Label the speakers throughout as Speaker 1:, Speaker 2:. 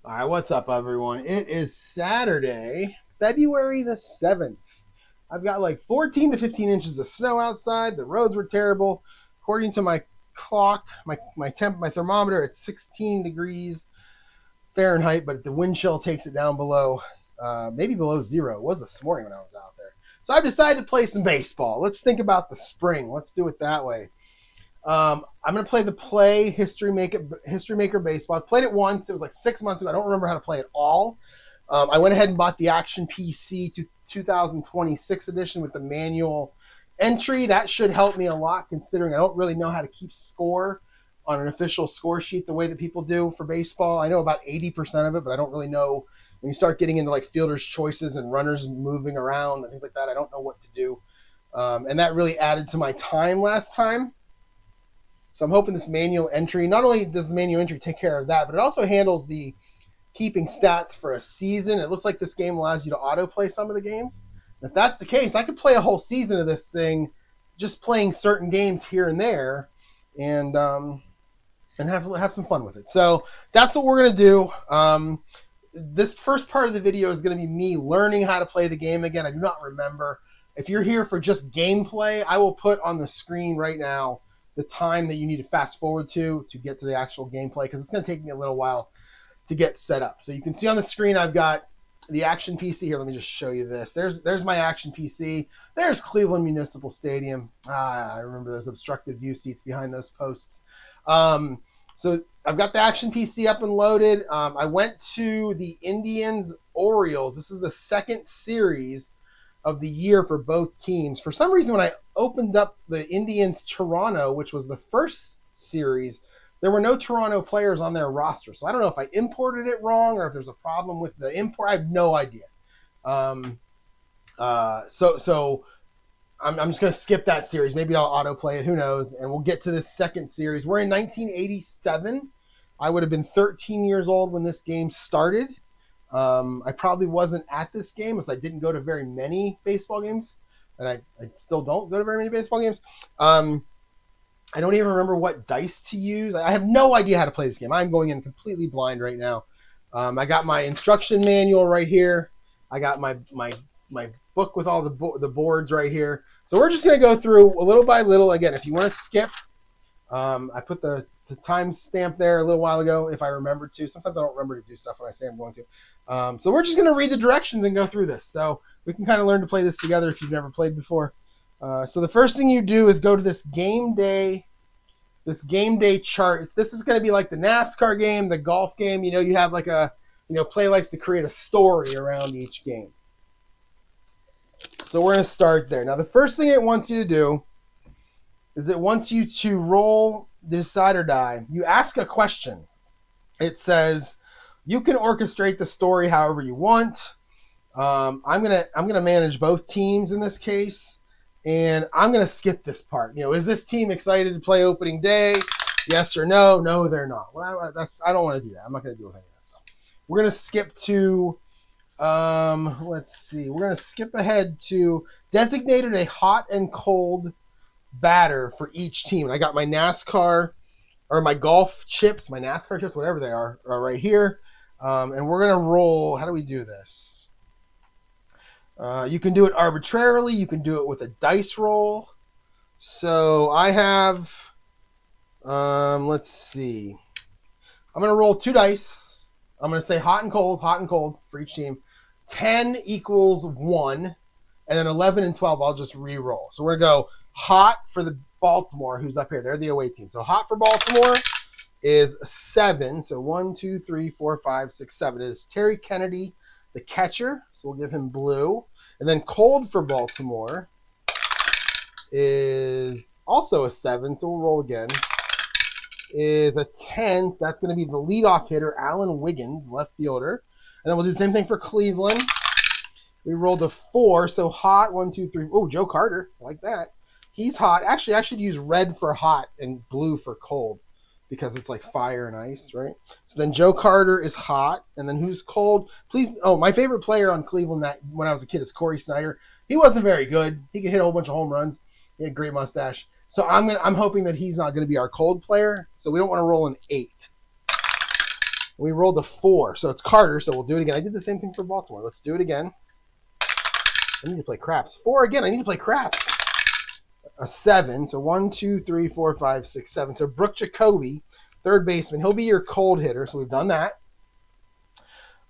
Speaker 1: All right, what's up, everyone? It is Saturday, February the 7th. I've got like 14 to 15 inches of snow outside. The roads were terrible. According to my clock, my thermometer, it's 16 degrees Fahrenheit, but the wind chill takes it down below, maybe below zero. It was this morning when I was out there. So I've decided to play some baseball. Let's think about the spring. Let's do it that way. I'm going to play the History Maker Baseball. I played it once. It was like 6 months ago. I don't remember how to play it all. I went ahead and bought the Action PC 2026 edition with the manual entry. That should help me a lot, considering I don't really know how to keep score on an official score sheet the way that people do for baseball. I know about 80% of it, but I don't really know when you start getting into like fielders' choices and runners moving around and things like that. I don't know what to do. And that really added to my time last time. So I'm hoping this manual entry, not only does the manual entry take care of that, but it also handles the keeping stats for a season. It looks like this game allows you to autoplay some of the games. And if that's the case, I could play a whole season of this thing, just playing certain games here and there, and have some fun with it. So that's what we're gonna do. This first part of the video is going to be me learning how to play the game again. I do not remember. If you're here for just gameplay, I will put on the screen right now the time that you need to fast forward to get to the actual gameplay, because it's going to take me a little while to get set up. So you can see on the screen I've got the Action PC here. Let me just show you this. There's my Action PC. There's Cleveland Municipal Stadium. I remember those obstructed view seats behind those posts. So I've got the Action PC up and loaded. I went to the Indians Orioles. This is the second series of the year for both teams. For some reason, when I opened up the Indians Toronto, which was the first series, there were no Toronto players on their roster. So I don't know if I imported it wrong or if there's a problem with the import. I have no idea. So I'm just going to skip that series. Maybe I'll autoplay it. Who knows? And we'll get to this second series. We're in 1987. I would have been 13 years old when this game started. I probably wasn't at this game, as I didn't go to very many baseball games, and I still don't go to very many baseball games. I don't even remember what dice to use. I have no idea how to play this game. I'm going in completely blind right now. I got my instruction manual right here. I got my book with all the boards right here. So we're just going to go through a little by little. Again, if you want to skip, I put the time stamp there a little while ago if I remember to. Sometimes I don't remember to do stuff when I say I'm going to. So we're just going to read the directions and go through this. So we can kind of learn to play this together if you've never played before. So the first thing you do is go to this game day chart. This is going to be like the NASCAR game, the golf game. You have like play likes to create a story around each game. So we're going to start there. Now, the first thing it wants you to do is it wants you to roll decide or die. You ask a question. It says you can orchestrate the story however you want. I'm gonna manage both teams in this case, and I'm gonna skip this part. Is this team excited to play opening day? Yes or no? No, they're not. Well, I don't want to do that. I'm not gonna do any of that stuff. We're gonna skip to. Let's see. We're gonna skip ahead to designated a hot and cold batter for each team. And I got my NASCAR or my golf chips, my NASCAR chips, whatever they are right here. And we're going to roll. How do we do this? You can do it arbitrarily. You can do it with a dice roll. So I have, let's see. I'm going to roll 2 dice. I'm going to say hot and cold for each team. 10 equals 1. And then 11 and 12, I'll just re-roll. So we're going to go hot for the Baltimore, who's up here. They're the away team. So hot for Baltimore is 7. So 1, 2, 3, 4, 5, 6, 7. It is Terry Kennedy, the catcher. So we'll give him blue. And then cold for Baltimore is also a 7. So we'll roll again. Is a 10. So that's going to be the leadoff hitter, Alan Wiggins, left fielder. And then we'll do the same thing for Cleveland. We rolled a 4. So hot, 1, 2, 3. Oh, Joe Carter. I like that. He's hot. Actually, I should use red for hot and blue for cold because it's like fire and ice, right? So then Joe Carter is hot. And then who's cold? Please. Oh, my favorite player on Cleveland when I was a kid is Cory Snyder. He wasn't very good. He could hit a whole bunch of home runs. He had a great mustache. So I'm hoping that he's not going to be our cold player. So we don't want to roll an 8. We rolled a 4, so it's Carter, so we'll do it again. I did the same thing for Baltimore. Let's do it again. I need to play craps. 4 again. I need to play craps. A 7. So 1, 2, 3, 4, 5, 6, 7. So Brooke Jacoby, third baseman. He'll be your cold hitter. So we've done that.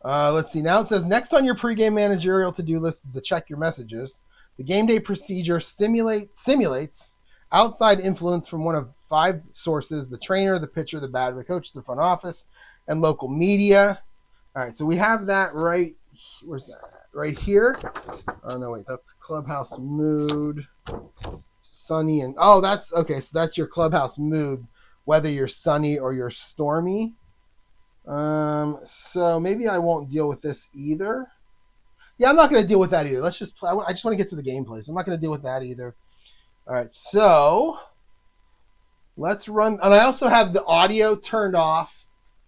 Speaker 1: Let's see. Now it says next on your pregame managerial to-do list is to check your messages. The game day procedure simulates outside influence from one of 5 sources: the trainer, the pitcher, the batter, the coach, the front office, and local media. All right. So we have that right. Where's that? Right here. Oh, no, wait. That's clubhouse mood. Sunny and that's okay. So that's your clubhouse mood, whether you're sunny or you're stormy. So maybe I won't deal with this either. Yeah, I'm not going to deal with that either. Let's just play. I just want to get to the gameplay, so I'm not going to deal with that either. All right, so let's run. And I also have the audio turned off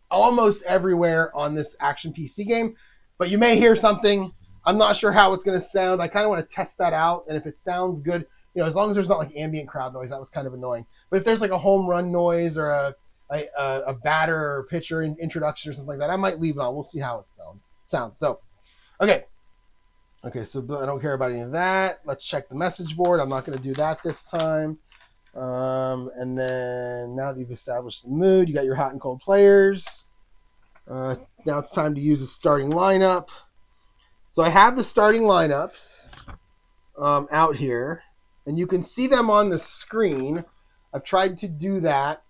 Speaker 1: almost everywhere on this Action PC game, but you may hear something. I'm not sure how it's going to sound. I kind of want to test that out, and if it sounds good, as long as there's not like ambient crowd noise, that was kind of annoying. But if there's like a home run noise or a batter or pitcher introduction or something like that, I might leave it on. We'll see how it sounds. So, okay, so I don't care about any of that. Let's check the message board. I'm not going to do that this time. And then now that you've established the mood, you got your hot and cold players. Now it's time to use the starting lineup. So I have the starting lineups out here, and you can see them on the screen. I've tried to do that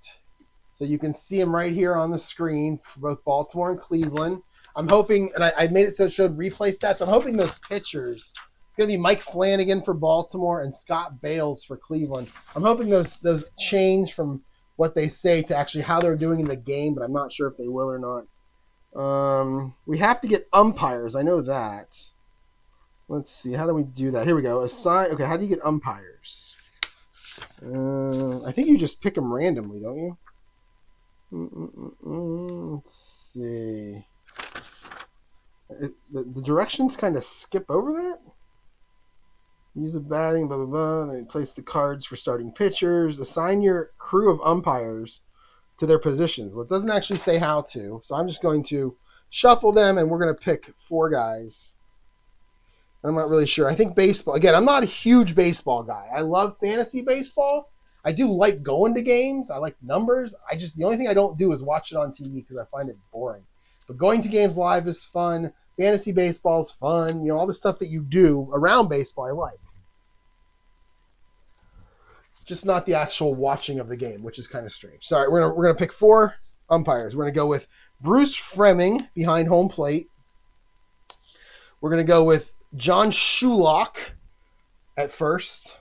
Speaker 1: so you can see them right here on the screen for both Baltimore and Cleveland. I'm hoping, and I made it so it showed replay stats. I'm hoping those pitchers, it's going to be Mike Flanagan for Baltimore and Scott Bales for Cleveland. I'm hoping those change from what they say to actually how they're doing in the game, but I'm not sure if they will or not. We have to get umpires. I know that. Let's see. How do we do that? Here we go. Assign. Okay, how do you get umpires? I think you just pick them randomly, don't you? Let's see. The directions kind of skip over that. Use a batting, blah, blah, blah. Then place the cards for starting pitchers. Assign your crew of umpires to their positions. Well, it doesn't actually say how to, so I'm just going to shuffle them, and we're going to pick 4 guys. I'm not really sure. I think baseball. Again, I'm not a huge baseball guy. I love fantasy baseball. I do like going to games. I like numbers. The only thing I don't do is watch it on TV because I find it boring. But going to games live is fun. Fantasy baseball is fun. All the stuff that you do around baseball I like. Just not the actual watching of the game, which is kind of strange. Sorry, we're gonna pick 4 umpires. We're gonna go with Bruce Fremming behind home plate. We're gonna go with John Shulock at first.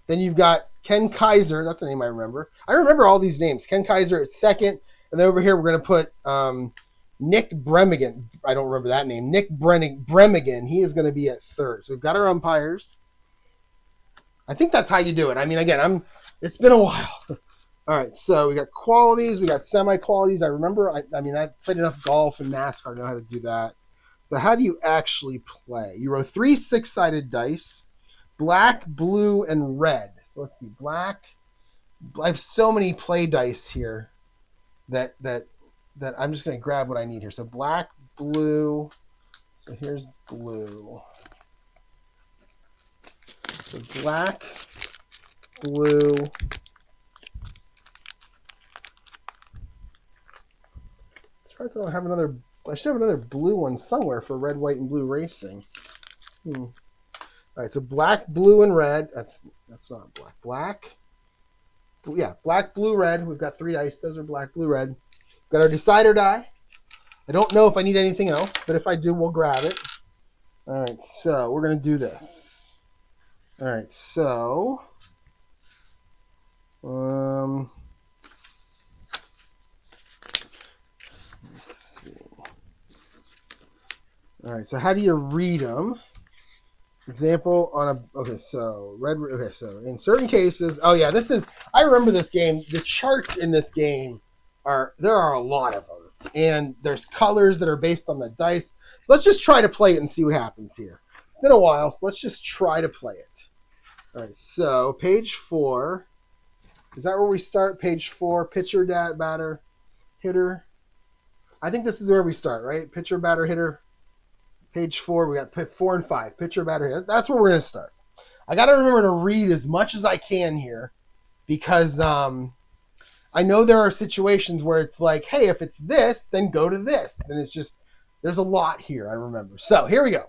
Speaker 1: Then you've got Ken Kaiser. That's a name I remember. I remember all these names. Ken Kaiser at second. And then over here, we're going to put Nick Bremigan. I don't remember that name. Nick Bremigan. He is going to be at third. So we've got our umpires. I think that's how you do it. I mean, again, it's been a while. All right, so we got qualities. We got semi-qualities. I remember, I played enough golf and NASCAR to know how to do that. So how do you actually play? You roll 3 6-sided dice, black, blue, and red. So let's see, black. I have so many play dice here that I'm just going to grab what I need here. So black, blue. So here's blue. So black, blue. I'm surprised I don't have another. I should have another blue one somewhere for red, white, and blue racing. All right, so black, blue, and red. That's not black. Black. Yeah, black, blue, red. We've got 3 dice. Those are black, blue, red. We've got our decider die. I don't know if I need anything else, but if I do, we'll grab it. All right, so we're going to do this. All right, so let's see. All right, so how do you read them? Example on a, okay, so red, okay, so in certain cases, I remember this game. The charts in this game there are a lot of them, and there's colors that are based on the dice. So let's just try to play it and see what happens here. It's been a while, so let's just try to play it. All right, so page 4, is that where we start? Page 4, pitcher, batter, hitter. I think this is where we start, right? Pitcher, batter, hitter. Page 4, we got 4 and 5. Pitcher, batter, hitter. That's where we're going to start. I got to remember to read as much as I can here because I know there are situations where it's like, hey, if it's this, then go to this. Then it's just, there's a lot here, I remember. So here we go.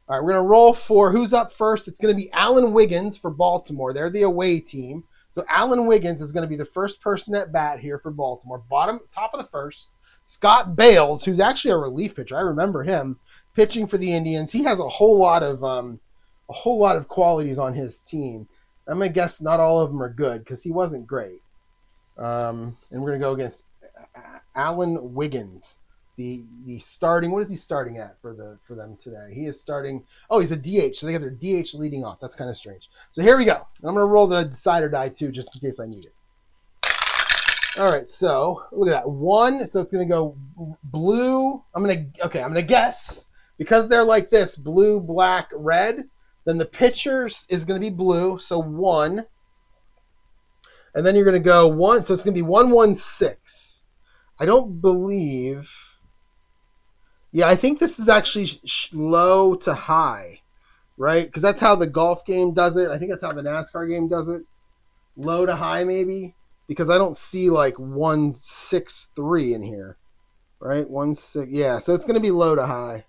Speaker 1: All right, we're going to roll for who's up first. It's going to be Alan Wiggins for Baltimore. They're the away team. So Alan Wiggins is going to be the first person at bat here for Baltimore. Top of the first. Scott Bales, who's actually a relief pitcher. I remember him pitching for the Indians. He has a whole lot of qualities on his team. I'm going to guess not all of them are good because he wasn't great. And we're going to go against Alan Wiggins. The starting, what is he starting at for them today? He is starting, he's a DH, so they got their DH leading off. That's kind of strange. So here we go. I'm going to roll the decider die too, just in case I need it. All right, so look at that. 1, so it's going to go blue. I'm going to guess, because they're like this, blue, black, red, then the pitchers is going to be blue, so 1. And then you're going to go 1, so it's going to be 116. I don't believe... Yeah, I think this is actually low to high, right? Because that's how the golf game does it. I think that's how the NASCAR game does it. Low to high, maybe, because I don't see like 163 in here, right? 16. Yeah, so it's going to be low to high.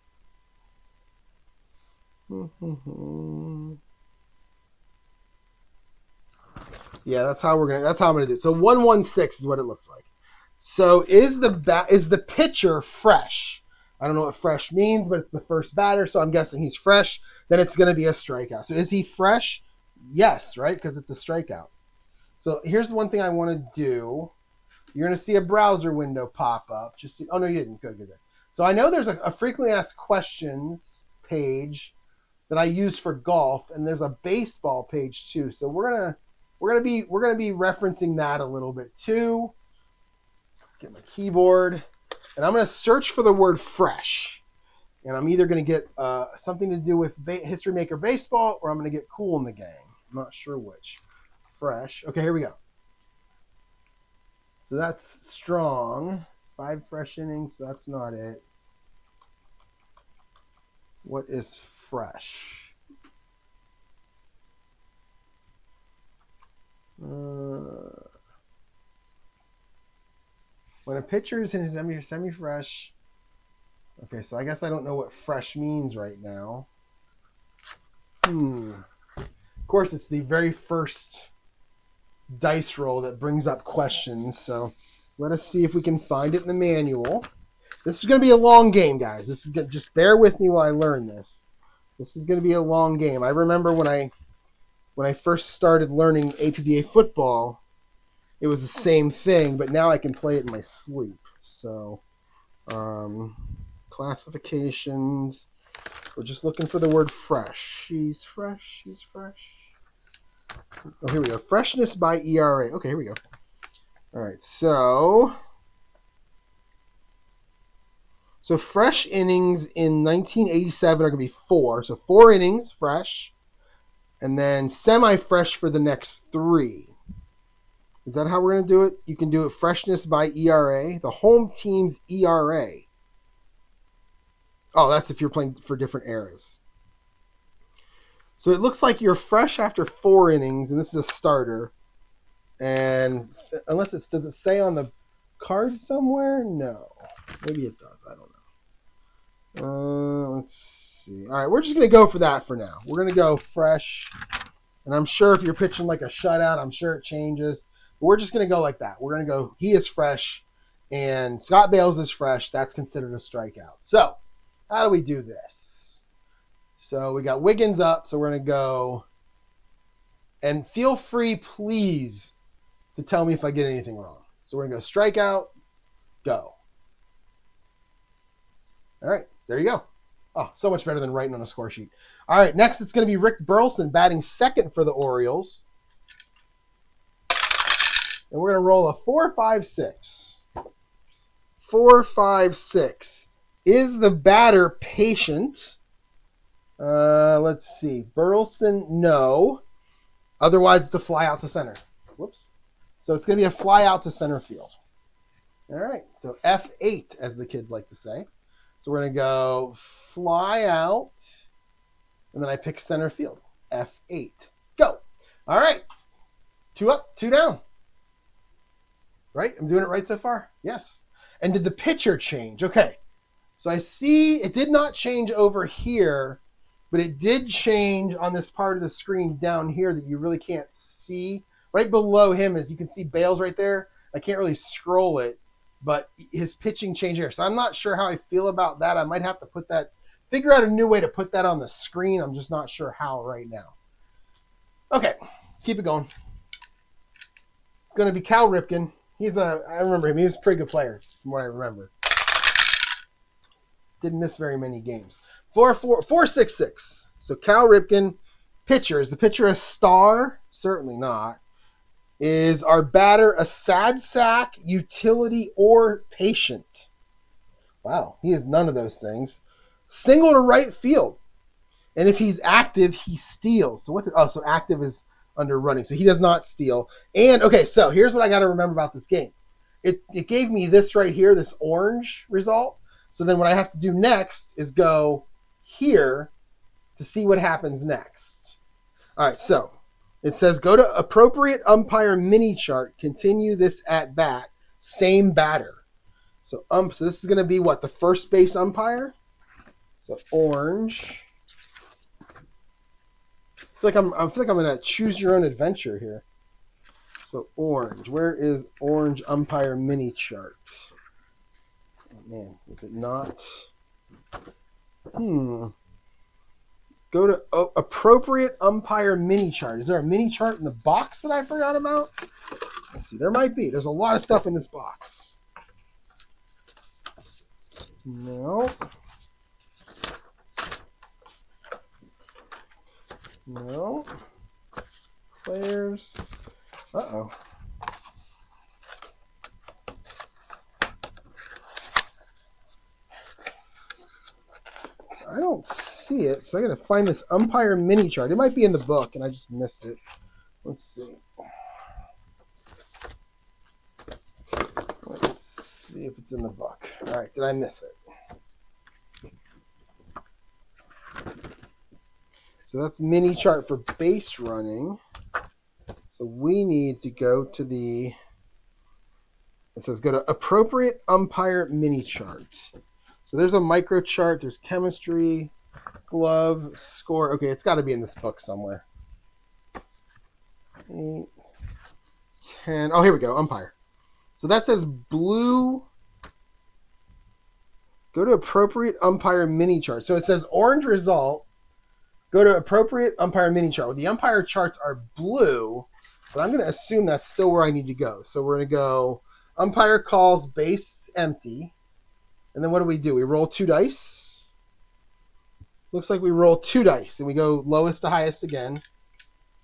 Speaker 1: Yeah, that's how I'm going to do it. So 116 is what it looks like. So is the pitcher fresh? I don't know what fresh means, but it's the first batter, so I'm guessing he's fresh. Then it's going to be a strikeout. So is he fresh? Yes, right? Because it's a strikeout. So here's one thing I want to do. You're going to see a browser window pop up. Oh, no, you didn't. Good. So I know there's a frequently asked questions page that I use for golf, and there's a baseball page too. So we're gonna be referencing that a little bit too. Get my keyboard. And I'm going to search for the word fresh. And I'm either going to get something to do with History Maker Baseball, or I'm going to get Cool in the Gang. I'm not sure which. Fresh. Okay, here we go. So that's strong. 5 fresh innings. So that's not it. What is fresh? When a pitcher is in his semi-fresh. Okay, so I guess I don't know what fresh means right now. Of course, it's the very first dice roll that brings up questions. So let us see if we can find it in the manual. This is going to be a long game, guys. Just bear with me while I learn this. This is going to be a long game. I remember when I first started learning APBA football, it was the same thing, but now I can play it in my sleep. So, classifications. We're just looking for the word fresh. She's fresh. Oh, here we go. Freshness by ERA. Okay, here we go. All right, so fresh innings in 1987 are going to be 4. So 4 innings, fresh. And then semi-fresh for the next 3. Is that how we're going to do it? You can do it freshness by ERA. The home team's ERA. Oh, that's if you're playing for different eras. So it looks like you're fresh after 4 innings, and this is a starter. And unless does it say on the card somewhere? No. Maybe it does. I don't know. Let's see. All right, we're just going to go for that for now. We're going to go fresh. And I'm sure if you're pitching like a shutout, I'm sure it changes. But we're just going to go like that. We're going to go, he is fresh, and Scott Bales is fresh. That's considered a strikeout. So how do we do this? So we got Wiggins up, so we're going to go. And feel free, please, to tell me if I get anything wrong. So we're going to go strikeout, go. All right, there you go. Oh, so much better than writing on a score sheet. All right, next it's going to be Rick Burleson batting second for the Orioles. And we're going to roll a 4-5-6. 4-5-6. Is the batter patient? Let's see. Burleson, no. Otherwise, it's a fly out to center. Whoops. So it's going to be a fly out to center field. All right, so F8, as the kids like to say. So we're going to go fly out, and then I pick center field. F8. Go. All right. 2 up, 2 down. Right? I'm doing it right so far? Yes. And did the pitcher change? Okay. So I see it did not change over here, but it did change on this part of the screen down here that you really can't see. Right below him, as you can see Bales right there. I can't really scroll it, but his pitching changed here. So I'm not sure how I feel about that. I might have to figure out a new way to put that on the screen. I'm just not sure how right now. Okay, let's keep it going. Going to be Cal Ripken. I remember him. He was a pretty good player from what I remember. Didn't miss very many games. 4-6-6. So Cal Ripken, pitcher. Is the pitcher a star? Certainly not. Is our batter a sad sack, utility, or patient? Wow, he is none of those things. Single to right field. And if he's active, he steals. So active is under running. So he does not steal. And, okay, so here's what I got to remember about this game. It gave me this right here, this orange result. So then what I have to do next is go here to see what happens next. All right, so it says go to appropriate umpire mini chart. Continue this at bat. Same batter. So this is going to be what? The first base umpire? So orange. I feel like I'm going to choose your own adventure here. So orange. Where is orange umpire mini chart? Oh, man, is it not? Go to appropriate umpire mini chart. Is there a mini chart in the box that I forgot about? Let's see. There might be. There's a lot of stuff in this box. No. No. Players. Uh-oh. I don't see it, so I got to find this umpire mini chart. It might be in the book, and I just missed it. Let's see. Let's see if it's in the book. All right, did I miss it? So that's mini chart for base running. So we need to go to it says go to appropriate umpire mini chart. So there's a micro chart, there's chemistry, glove, score. Okay, it's got to be in this book somewhere. 8, 10. Oh, here we go, umpire. So that says blue. Go to appropriate umpire mini chart. So it says orange result. Go to appropriate umpire mini chart. Well, the umpire charts are blue, but I'm going to assume that's still where I need to go. So we're going to go umpire calls, base empty. And then what do? We roll 2 dice. Looks like we roll 2 dice, and we go lowest to highest again.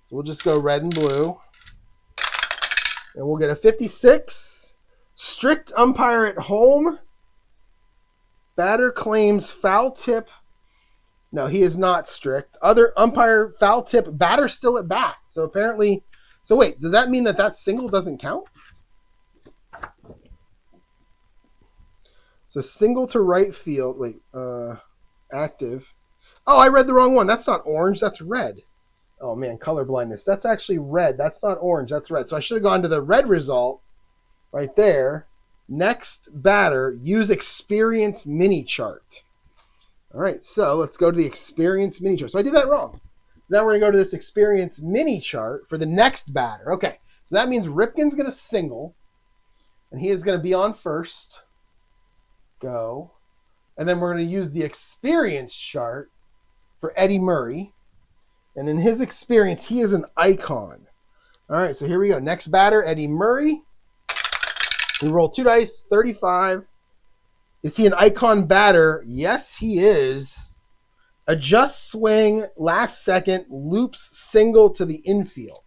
Speaker 1: So we'll just go red and blue. And we'll get a 56. Strict umpire at home. Batter claims foul tip. No, he is not strict. Other umpire foul tip. Batter still at bat. So apparently, wait, does that mean that single doesn't count? So single to right field. Wait, active. Oh, I read the wrong one. That's not orange. That's red. Oh, man, color blindness. That's actually red. That's not orange. That's red. So I should have gone to the red result right there. Next batter, use experience mini chart. All right, so let's go to the experience mini chart. So I did that wrong. So now we're going to go to this experience mini chart for the next batter. Okay, so that means Ripken's going to single, and he is going to be on first. Go. And then we're going to use the experience chart for Eddie Murray. And in his experience, he is an icon. All right, so here we go. Next batter, Eddie Murray. We roll 2 dice, 35. Is he an icon batter? Yes, he is. Adjust swing, last second, loops single to the infield.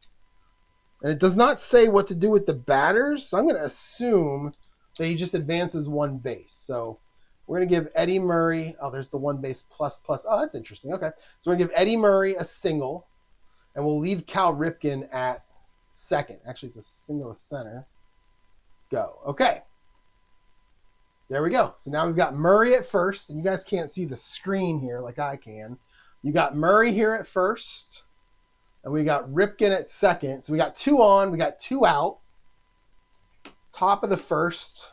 Speaker 1: And it does not say what to do with the batters, so I'm going to assume that he just advances 1 base. So we're going to give Eddie Murray, there's the 1 base plus. Oh, that's interesting. Okay. So we're going to give Eddie Murray a single, and we'll leave Cal Ripken at second. Actually, it's a single to center. Go. Okay. There we go. So now we've got Murray at first, and you guys can't see the screen here like I can. You got Murray here at first, and we got Ripken at second. So we got 2 on, we got 2 out. Top of the first,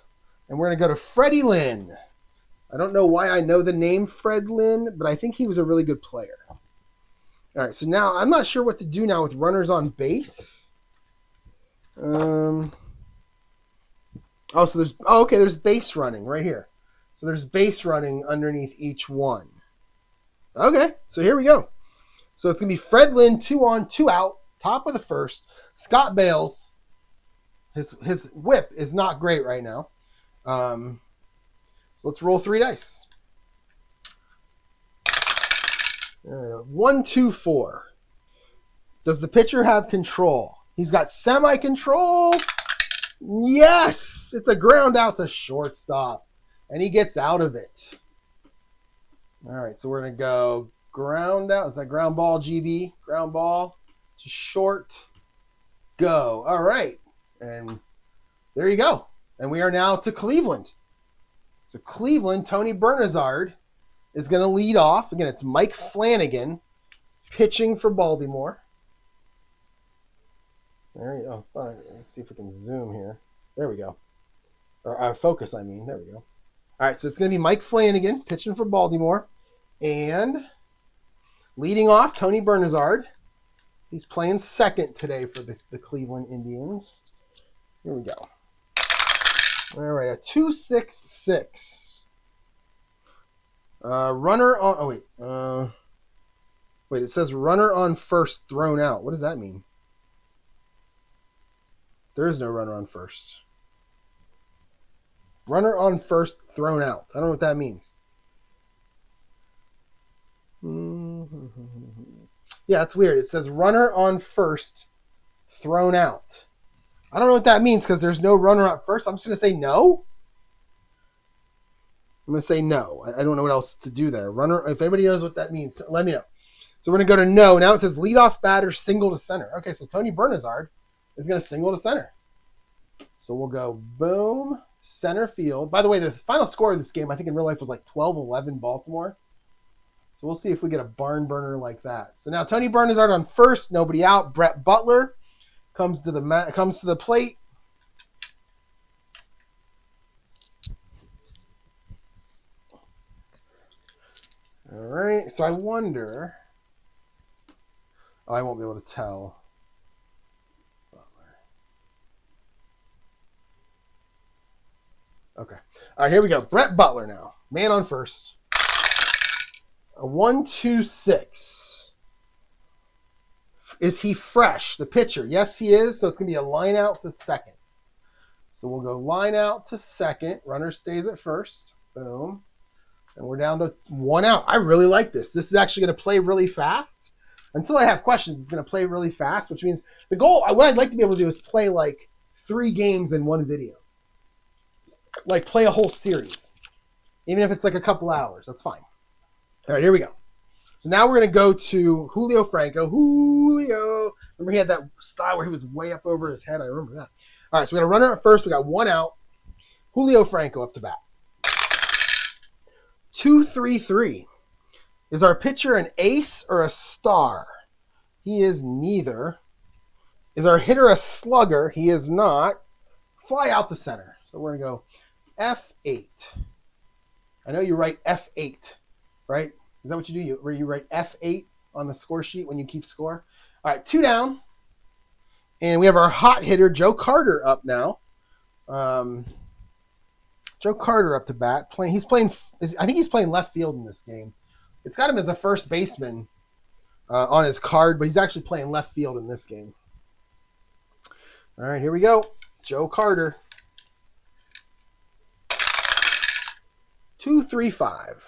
Speaker 1: and we're going to go to Freddie Lynn. I don't know why I know the name Fred Lynn, but I think he was a really good player. All right, so now I'm not sure what to do now with runners on base. There's base running right here. So there's base running underneath each one. Okay, so here we go. So it's going to be Fred Lynn, 2 on, 2 out, top of the first. Scott Bales, his whip is not great right now. So let's roll 3 dice. 1, 2, 4. Does the pitcher have control? He's got semi-control. Yes! It's a ground out to shortstop. And he gets out of it. All right, so we're going to go ground out. Is that ground ball, GB? Ground ball to short. Go. All right. And there you go. And we are now to Cleveland. So Cleveland, Tony Bernazard is going to lead off. Again, it's Mike Flanagan pitching for Baltimore. There you go. Let's see if we can zoom here. There we go. Or focus, I mean. There we go. All right, so it's going to be Mike Flanagan pitching for Baltimore. And leading off, Tony Bernazard. He's playing second today for the Cleveland Indians. Here we go. All right, a 2-6-6. Runner on... it says runner on first thrown out. What does that mean? There is no runner on first. Runner on first thrown out. I don't know what that means. Yeah, it's weird. It says runner on first thrown out. I don't know what that means because there's no runner at first. I'm just going to say no. I'm going to say no. I don't know what else to do there. Runner. If anybody knows what that means, let me know. So we're going to go to no. Now it says leadoff batter, single to center. Okay, so Tony Bernazard is going to single to center. So we'll go boom, center field. By the way, the final score of this game, I think in real life was like 12-11 Baltimore. So we'll see if we get a barn burner like that. So now Tony Bernazard on first, nobody out. Brett Butler comes to the plate. All right. So I wonder. Oh, I won't be able to tell. Butler. Okay. All right. Here we go. Brett Butler now. Man on first. A 1-2-6. Is he fresh? The pitcher. Yes, he is. So it's going to be a line out to second. So we'll go line out to second. Runner stays at first. Boom. And we're down to 1 out. I really like this. This is actually going to play really fast. Until I have questions, it's going to play really fast, which means the goal, what I'd like to be able to do is play like 3 games in one video. Like play a whole series. Even if it's like a couple hours. That's fine. All right, here we go. So now we're going to go to Julio Franco. Julio. Remember he had that style where he was way up over his head? I remember that. All right, so we got a runner at first. We got 1 out. Julio Franco up to bat. 2-3-3. Is our pitcher an ace or a star? He is neither. Is our hitter a slugger? He is not. Fly out to center. So we're going to go F8. I know you write F8, right? Is that what you do? Where you write F8 on the score sheet when you keep score? All right, 2 down. And we have our hot hitter, Joe Carter, up now. Joe Carter up to bat. I think he's playing left field in this game. It's got him as a first baseman on his card, but he's actually playing left field in this game. All right, here we go. Joe Carter. 2-3-5.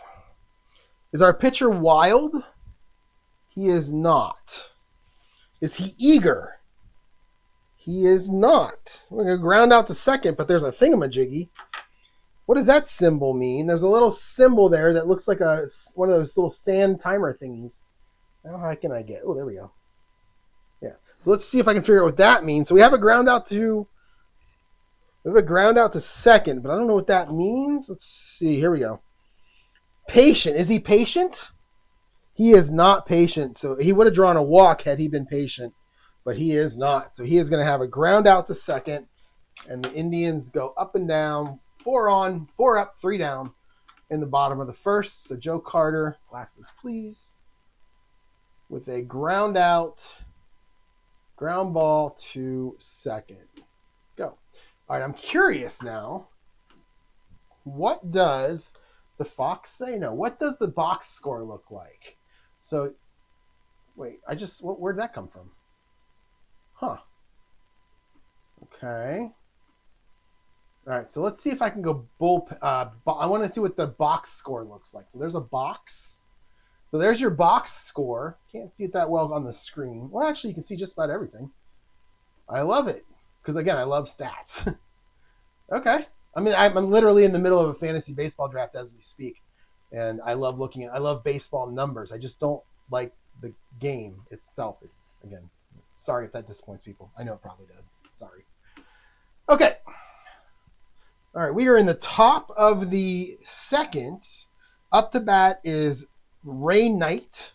Speaker 1: Is our pitcher wild? He is not. Is he eager? He is not. We're going to ground out to second, but there's a thingamajiggy. What does that symbol mean? There's a little symbol there that looks like one of those little sand timer thingies. How high can I get? Oh, there we go. Yeah. So let's see if I can figure out what that means. So we have a ground out to We have a ground out to second, but I don't know what that means. Let's see. Here we go. Patient. Is he patient? He is not patient. So he would have drawn a walk had he been patient, but he is not. So he is going to have a ground out to second, and the Indians go up and down, 4 on, 4 up, 3 down in the bottom of the first. So Joe Carter, glasses please, with a ground out, ground ball to second. Go. All right, I'm curious now. What does the Fox say? No. What does the box score look like? So, wait, where'd that come from? Huh. Okay. All right, so let's see if I can go I want to see what the box score looks like. So there's a box. So there's your box score. Can't see it that well on the screen. Well, actually, you can see just about everything. I love it because, again, I love stats. Okay. I mean, I'm literally in the middle of a fantasy baseball draft as we speak, and I love I love baseball numbers. I just don't like the game itself. Again, sorry if that disappoints people. I know it probably does. Sorry. Okay. All right, we are in the top of the second. Up to bat is Ray Knight.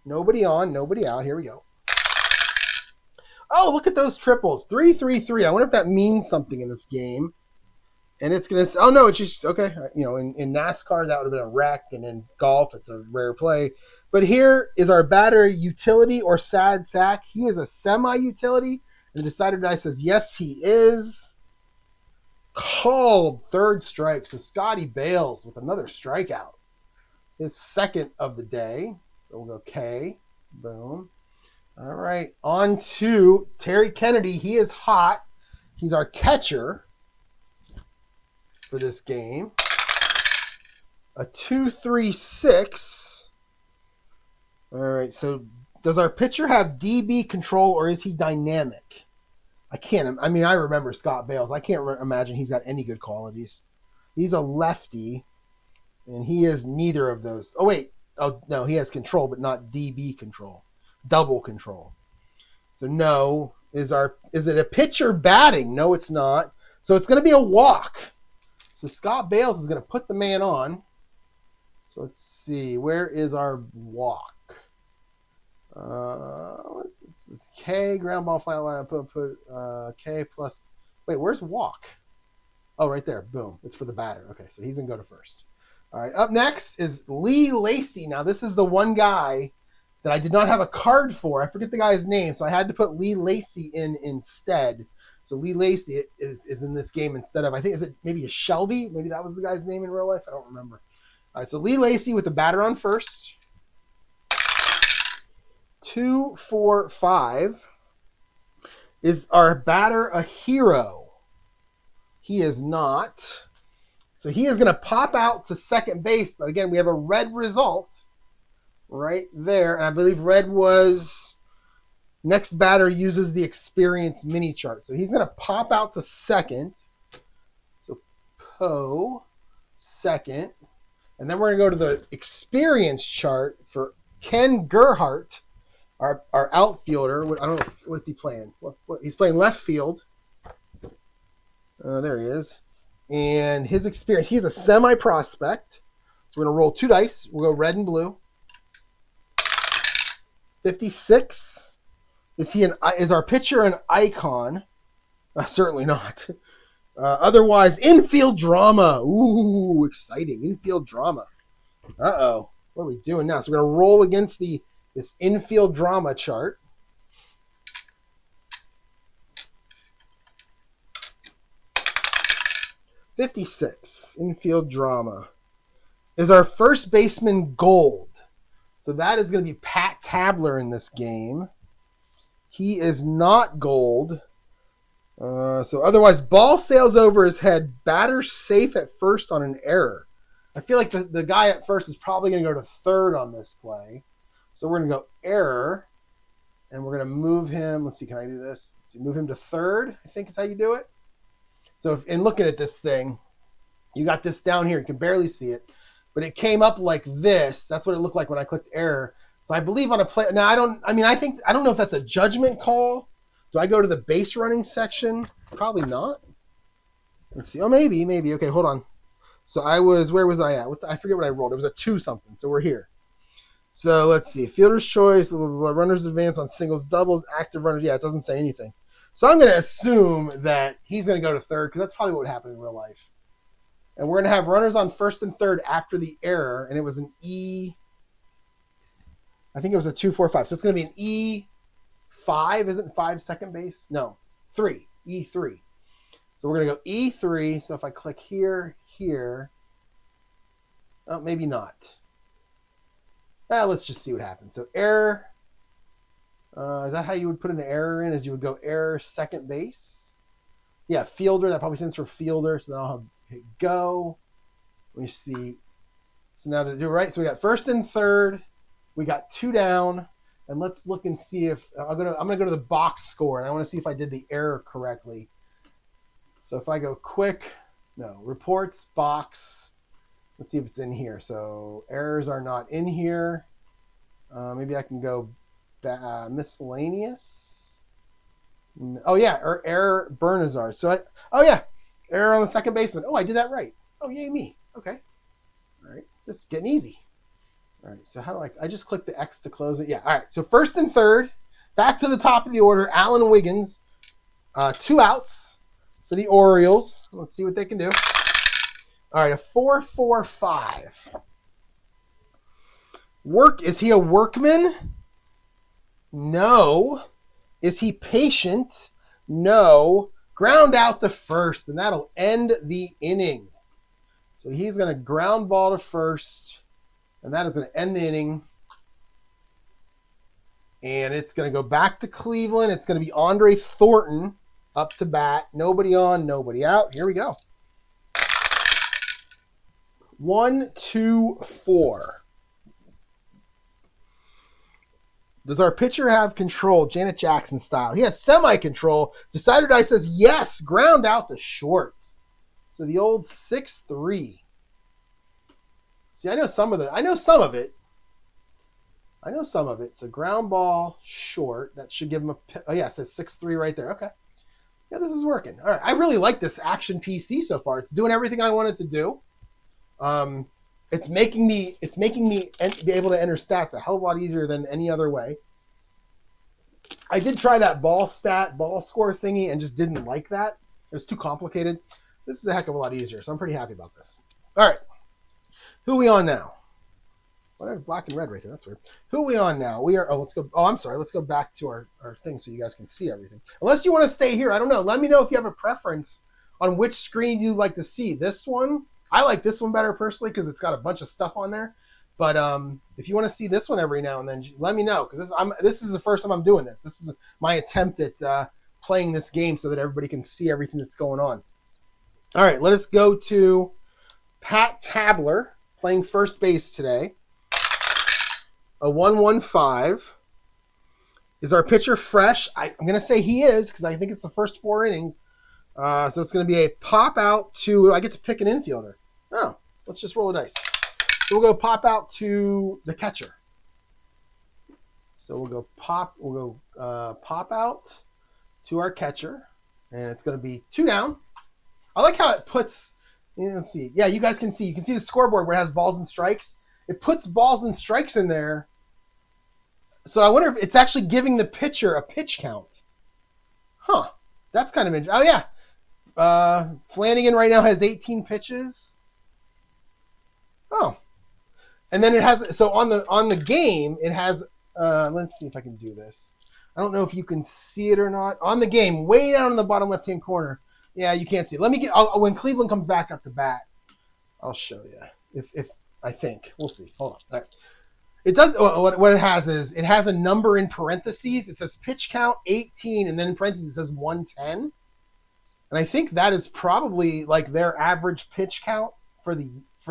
Speaker 1: Nobody on, nobody out. Here we go. Oh, look at those triples. 3-3-3. I wonder if that means something in this game. And it's going to... Oh, no, it's just... Okay. You know, in NASCAR, that would have been a wreck. And in golf, it's a rare play. But here is our batter, utility or sad sack. He is a semi-utility. And the decider die says, yes, he is. Called third strike. So Scotty Bales with another strikeout. His second of the day. So we'll go K. Boom. All right. On to Terry Kennedy. He is hot. He's our catcher for this game. A 2-3-6. All right. So does our pitcher have DB control or is he dynamic? I mean, I remember Scott Bales. I can't imagine he's got any good qualities. He's a lefty, and he is neither of those. Oh, wait. Oh, no, he has control, but not DB control. Double control. So, no. Is it a pitcher batting? No, it's not. So, it's going to be a walk. So, Scott Bales is going to put the man on. So, let's see. Where is our walk? It's K, ground ball, fly line, put K plus. Wait, where's walk? Oh, right there. Boom. It's for the batter. Okay, so he's going to go to first. All right, up next is Lee Lacy. Now, this is the one guy that I did not have a card for. I forget the guy's name, so I had to put Lee Lacy in instead. So Lee Lacy is in this game instead of, I think, is it maybe a Shelby? Maybe that was the guy's name in real life? I don't remember. All right, so Lee Lacy with the batter on first. 2-4-5. Is our batter a hero? He is not. So he is going to pop out to second base. But again, we have a red result right there. And I believe red was next batter uses the experience mini chart. So he's going to pop out to second. So Poe, second. And then we're going to go to the experience chart for Ken Gerhardt. Our outfielder, I don't know, what's he playing? He's playing left field. There he is. And his experience, he's a semi-prospect. So we're going to roll 2 dice. We'll go red and blue. 56. Is our pitcher an icon? Certainly not. Otherwise, infield drama. Ooh, exciting. Infield drama. Uh-oh. What are we doing now? So we're going to roll against this infield drama chart. $56, infield drama. Is our first baseman gold? So that is going to be Pat Tabler in this game. He is not gold. So otherwise, ball sails over his head. Batter safe at first on an error. I feel like the guy at first is probably going to go to third on this play. So we're going to go error, and we're going to move him. Let's see, can I do this? Let's see, move him to third, I think is how you do it. So in looking at this thing, you got this down here. You can barely see it, but it came up like this. That's what it looked like when I clicked error. So I believe on a play. Now, I don't know if that's a judgment call. Do I go to the base running section? Probably not. Let's see. Oh, maybe. Okay, hold on. So where was I at? I forget what I rolled. It was a 2 something. So we're here. So let's see. Fielder's choice, blah, blah, blah. Runners advance on singles, doubles, active runners. Yeah, it doesn't say anything. So I'm going to assume that he's going to go to third because that's probably what would happen in real life. And we're going to have runners on first and third after the error. And it was an E. I think it was a 2-4-5. So it's going to be an E5. Isn't 5 second base? No. 3. E3. So we're going to go E3. So if I click here. Oh, maybe not. Let's just see what happens. So error. Is that how you would put an error in? As you would go error second base? Yeah, fielder. That probably stands for fielder. So then I'll hit go. Let me see. So now to do it right. So we got first and third. We got 2 down. And let's look and see if I'm gonna go to the box score, and I want to see if I did the error correctly. So if I go quick, no, reports, box. Let's see if it's in here. So errors are not in here. Maybe I can go miscellaneous. Oh yeah, or error Bernazar. So error on the second baseman. Oh, I did that right. Oh, yay me. Okay. All right, this is getting easy. All right, so how do I just click the X to close it? Yeah, all right. So first and third, back to the top of the order. Allen Wiggins, 2 outs for the Orioles. Let's see what they can do. All right, a 4-4-5. Is he a workman? No. Is he patient? No. Ground out to first, and that'll end the inning. So he's going to ground ball to first, and that is going to end the inning. And it's going to go back to Cleveland. It's going to be Andre Thornton up to bat. Nobody on, nobody out. Here we go. 1, 2, 4. Does our pitcher have control, Janet Jackson style? He has semi-control. Decider Die says yes. Ground out to short. So the old 6-3. See, I know some of it. So ground ball short. That should give him it says 6-3 right there. Okay. Yeah, this is working. All right. I really like this action PC so far. It's doing everything I want it to do. It's making me be able to enter stats a hell of a lot easier than any other way. I did try that ball score thingy and just didn't like that. It was too complicated. This is a heck of a lot easier, so I'm pretty happy about this. All right. Who are we on now? What, I have black and red right there. That's weird. Who are we on now? Let's go. Oh, I'm sorry. Let's go back to our thing so you guys can see everything. Unless you want to stay here. I don't know. Let me know if you have a preference on which screen you'd like to see. This one, I like this one better personally because it's got a bunch of stuff on there. But if you want to see this one every now and then, let me know because this is the first time I'm doing this. This is my attempt at playing this game so that everybody can see everything that's going on. All right, let us go to Pat Tabler playing first base today. A 1-1-5. Is our pitcher fresh? I'm going to say he is because I think it's the first 4 innings. So it's going to be a pop out to, I get to pick an infielder. Oh, let's just roll the dice. So we'll go pop out to the catcher. So we'll go pop out to our catcher. And it's going to be 2 down. I like how it puts, let's see. Yeah, you guys can see. You can see the scoreboard where it has balls and strikes. It puts balls and strikes in there. So I wonder if it's actually giving the pitcher a pitch count. Huh. That's kind of interesting. Oh, yeah. Flanagan right now has 18 pitches. Oh. And then it has, so on the game, it has, let's see if I can do this. I don't know if you can see it or not. On the game, way down in the bottom left-hand corner. Yeah, you can't see it. When Cleveland comes back up to bat, I'll show you. If I think. We'll see. Hold on. All right. It does, what it has is, it has a number in parentheses. It says pitch count 18, and then in parentheses it says 110. And I think that is probably like their average pitch count for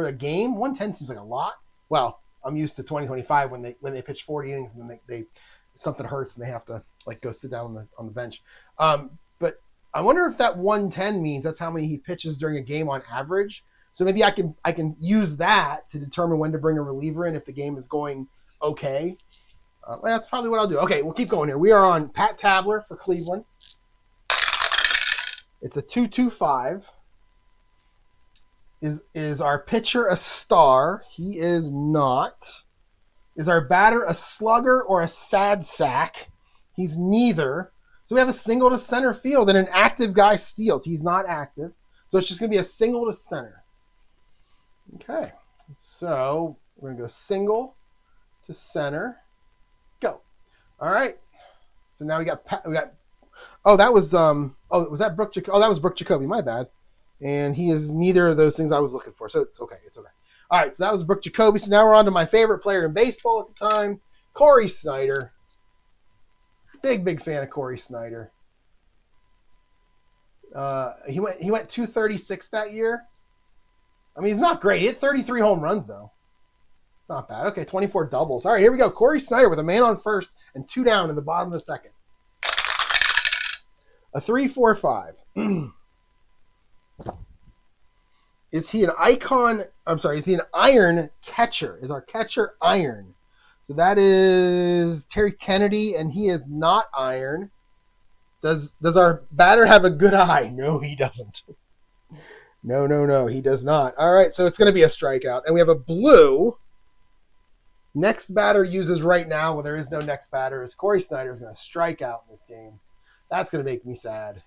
Speaker 1: a game. 110 seems like a lot. Well, I'm used to 2025 when they pitch 40 innings and then they something hurts and they have to like go sit down on the bench. But I wonder if that 110 means that's how many he pitches during a game on average. So maybe I can use that to determine when to bring a reliever in if the game is going okay. That's probably what I'll do. Okay, we'll keep going here. We are on Pat Tabler for Cleveland. It's a 2-2-5. Is our pitcher a star? He is not. Is our batter a slugger or a sad sack? He's neither. So we have a single to center field and an active guy steals. He's not active. So it's just going to be a single to center. Okay. So we're going to go single to center. Go. All right. So now we got oh, that was was that Brooke Jacoby? Oh, that was Brooke Jacoby. My bad. And he is neither of those things I was looking for. So it's okay. It's okay. All right, so that was Brooke Jacoby. So now we're on to my favorite player in baseball at the time, Cory Snyder. Big fan of Cory Snyder. He went 236 that year. I mean, he's not great. He hit 33 home runs, though. Not bad. Okay, 24 doubles. All right, here we go. Cory Snyder with a man on first and 2 down in the bottom of the second. A 3-4-5. Is he an icon? I'm sorry. Is he an iron catcher? Is our catcher iron? So that is Terry Kennedy, and he is not iron. Does our batter have a good eye? No, he doesn't. No, he does not. All right, so it's going to be a strikeout, and we have a blue. Next batter uses right now. Well, there is no next batter. Is Cory Snyder is going to strike out in this game. That's going to make me sad.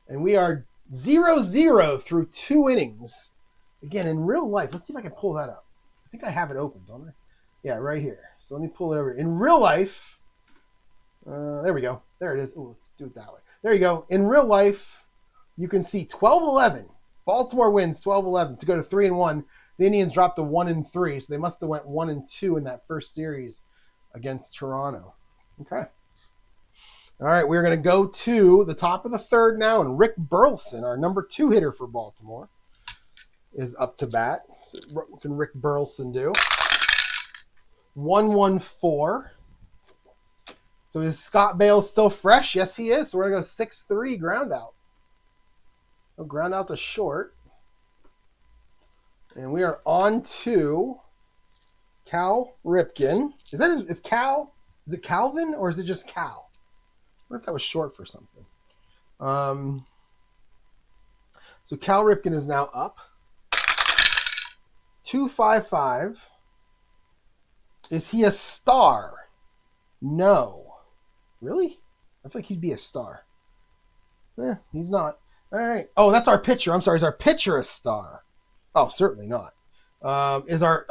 Speaker 1: And we are 0-0 through 2 innings. Again, in real life, let's see if I can pull that up. I think I have it open, don't I? Yeah, right here. So let me pull it over. In real life, there we go. There it is. Oh, let's do it that way. There you go. In real life, you can see 12-11. Baltimore wins 12-11 to go to 3-1. The Indians dropped to 1-3, so they must have went 1-2 in that first series against Toronto. Okay. All right, we're going to go to the top of the third now, and Rick Burleson, our number 2 hitter for Baltimore, is up to bat. So what can Rick Burleson do? 1-1-4. So is Scott Bales still fresh? Yes, he is. So we're going to go 6-3 ground out. So ground out to short. And we are on to Cal Ripken. Is it Calvin or is it just Cal? I wonder if that was short for something. So Cal Ripken is now up. 2-5-5. Is he a star? No. Really? I feel like he'd be a star. He's not. All right. Oh, that's our pitcher. I'm sorry. Is our pitcher a star? Oh, certainly not. Is our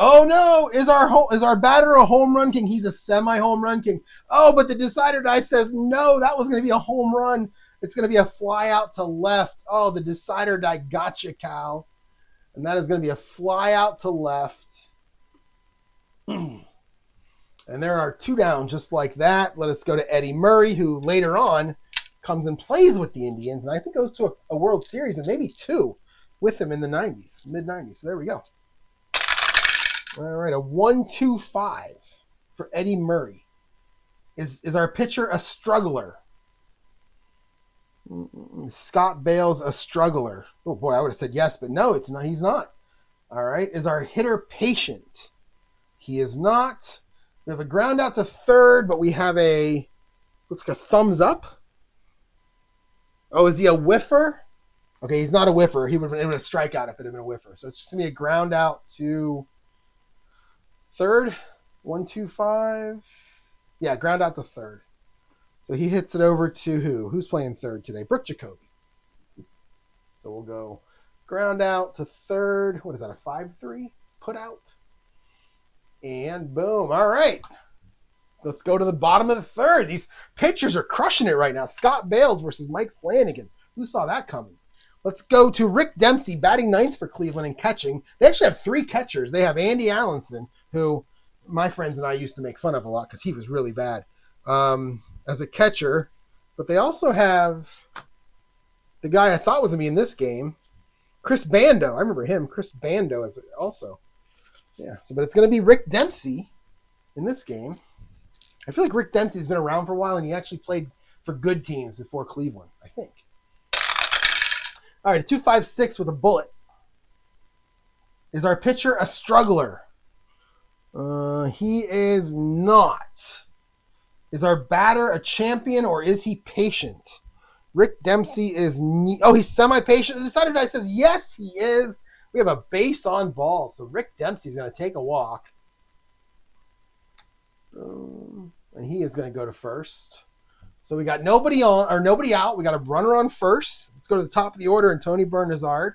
Speaker 1: batter a home run king? He's a semi-home run king. Oh, but the decider die says no, that was going to be a home run. It's going to be a fly out to left. Oh, the decider die gotcha, Cal. And that is going to be a fly out to left. And there are 2 down just like that. Let us go to Eddie Murray, who later on comes and plays with the Indians. And I think goes to a World Series and maybe 2 with him in the 90s, mid-90s. So there we go. All right, a 1-2-5 for Eddie Murray. Is our pitcher a struggler? Scott Bales a struggler? Oh boy, I would have said yes, but no, it's not. He's not. All right, is our hitter patient? He is not. We have a ground out to third, but we have looks like a thumbs up. Oh, is he a whiffer? Okay, he's not a whiffer. He would have been a strikeout if it had been a whiffer. So it's just going to be a ground out to third. 1-2-5. Yeah, ground out to third. So he hits it over to who? Who's playing third today? Brooke Jacoby. So we'll go ground out to third. What is that, a 5-3 put out? And boom. All right. Let's go to the bottom of the third. These pitchers are crushing it right now. Scott Bales versus Mike Flanagan. Who saw that coming? Let's go to Rick Dempsey, batting 9th for Cleveland and catching. They actually have 3 catchers. They have Andy Allenson, who my friends and I used to make fun of a lot because he was really bad as a catcher. But they also have the guy I thought was going to be in this game, Chris Bando. I remember him, Chris Bando, as also. Yeah, but it's going to be Rick Dempsey in this game. I feel like Rick Dempsey's been around for a while, and he actually played for good teams before Cleveland, I think. All right, a 2-5-6 with a bullet. Is our pitcher a struggler? He is not. Is our batter a champion, or is he patient? Rick Dempsey is... he's semi-patient. The decider die says yes, he is. We have a base on ball, so Rick Dempsey's going to take a walk. And he is going to go to first. So we got nobody on or nobody out. We got a runner on first. Let's go to the top of the order and Tony Bernazard.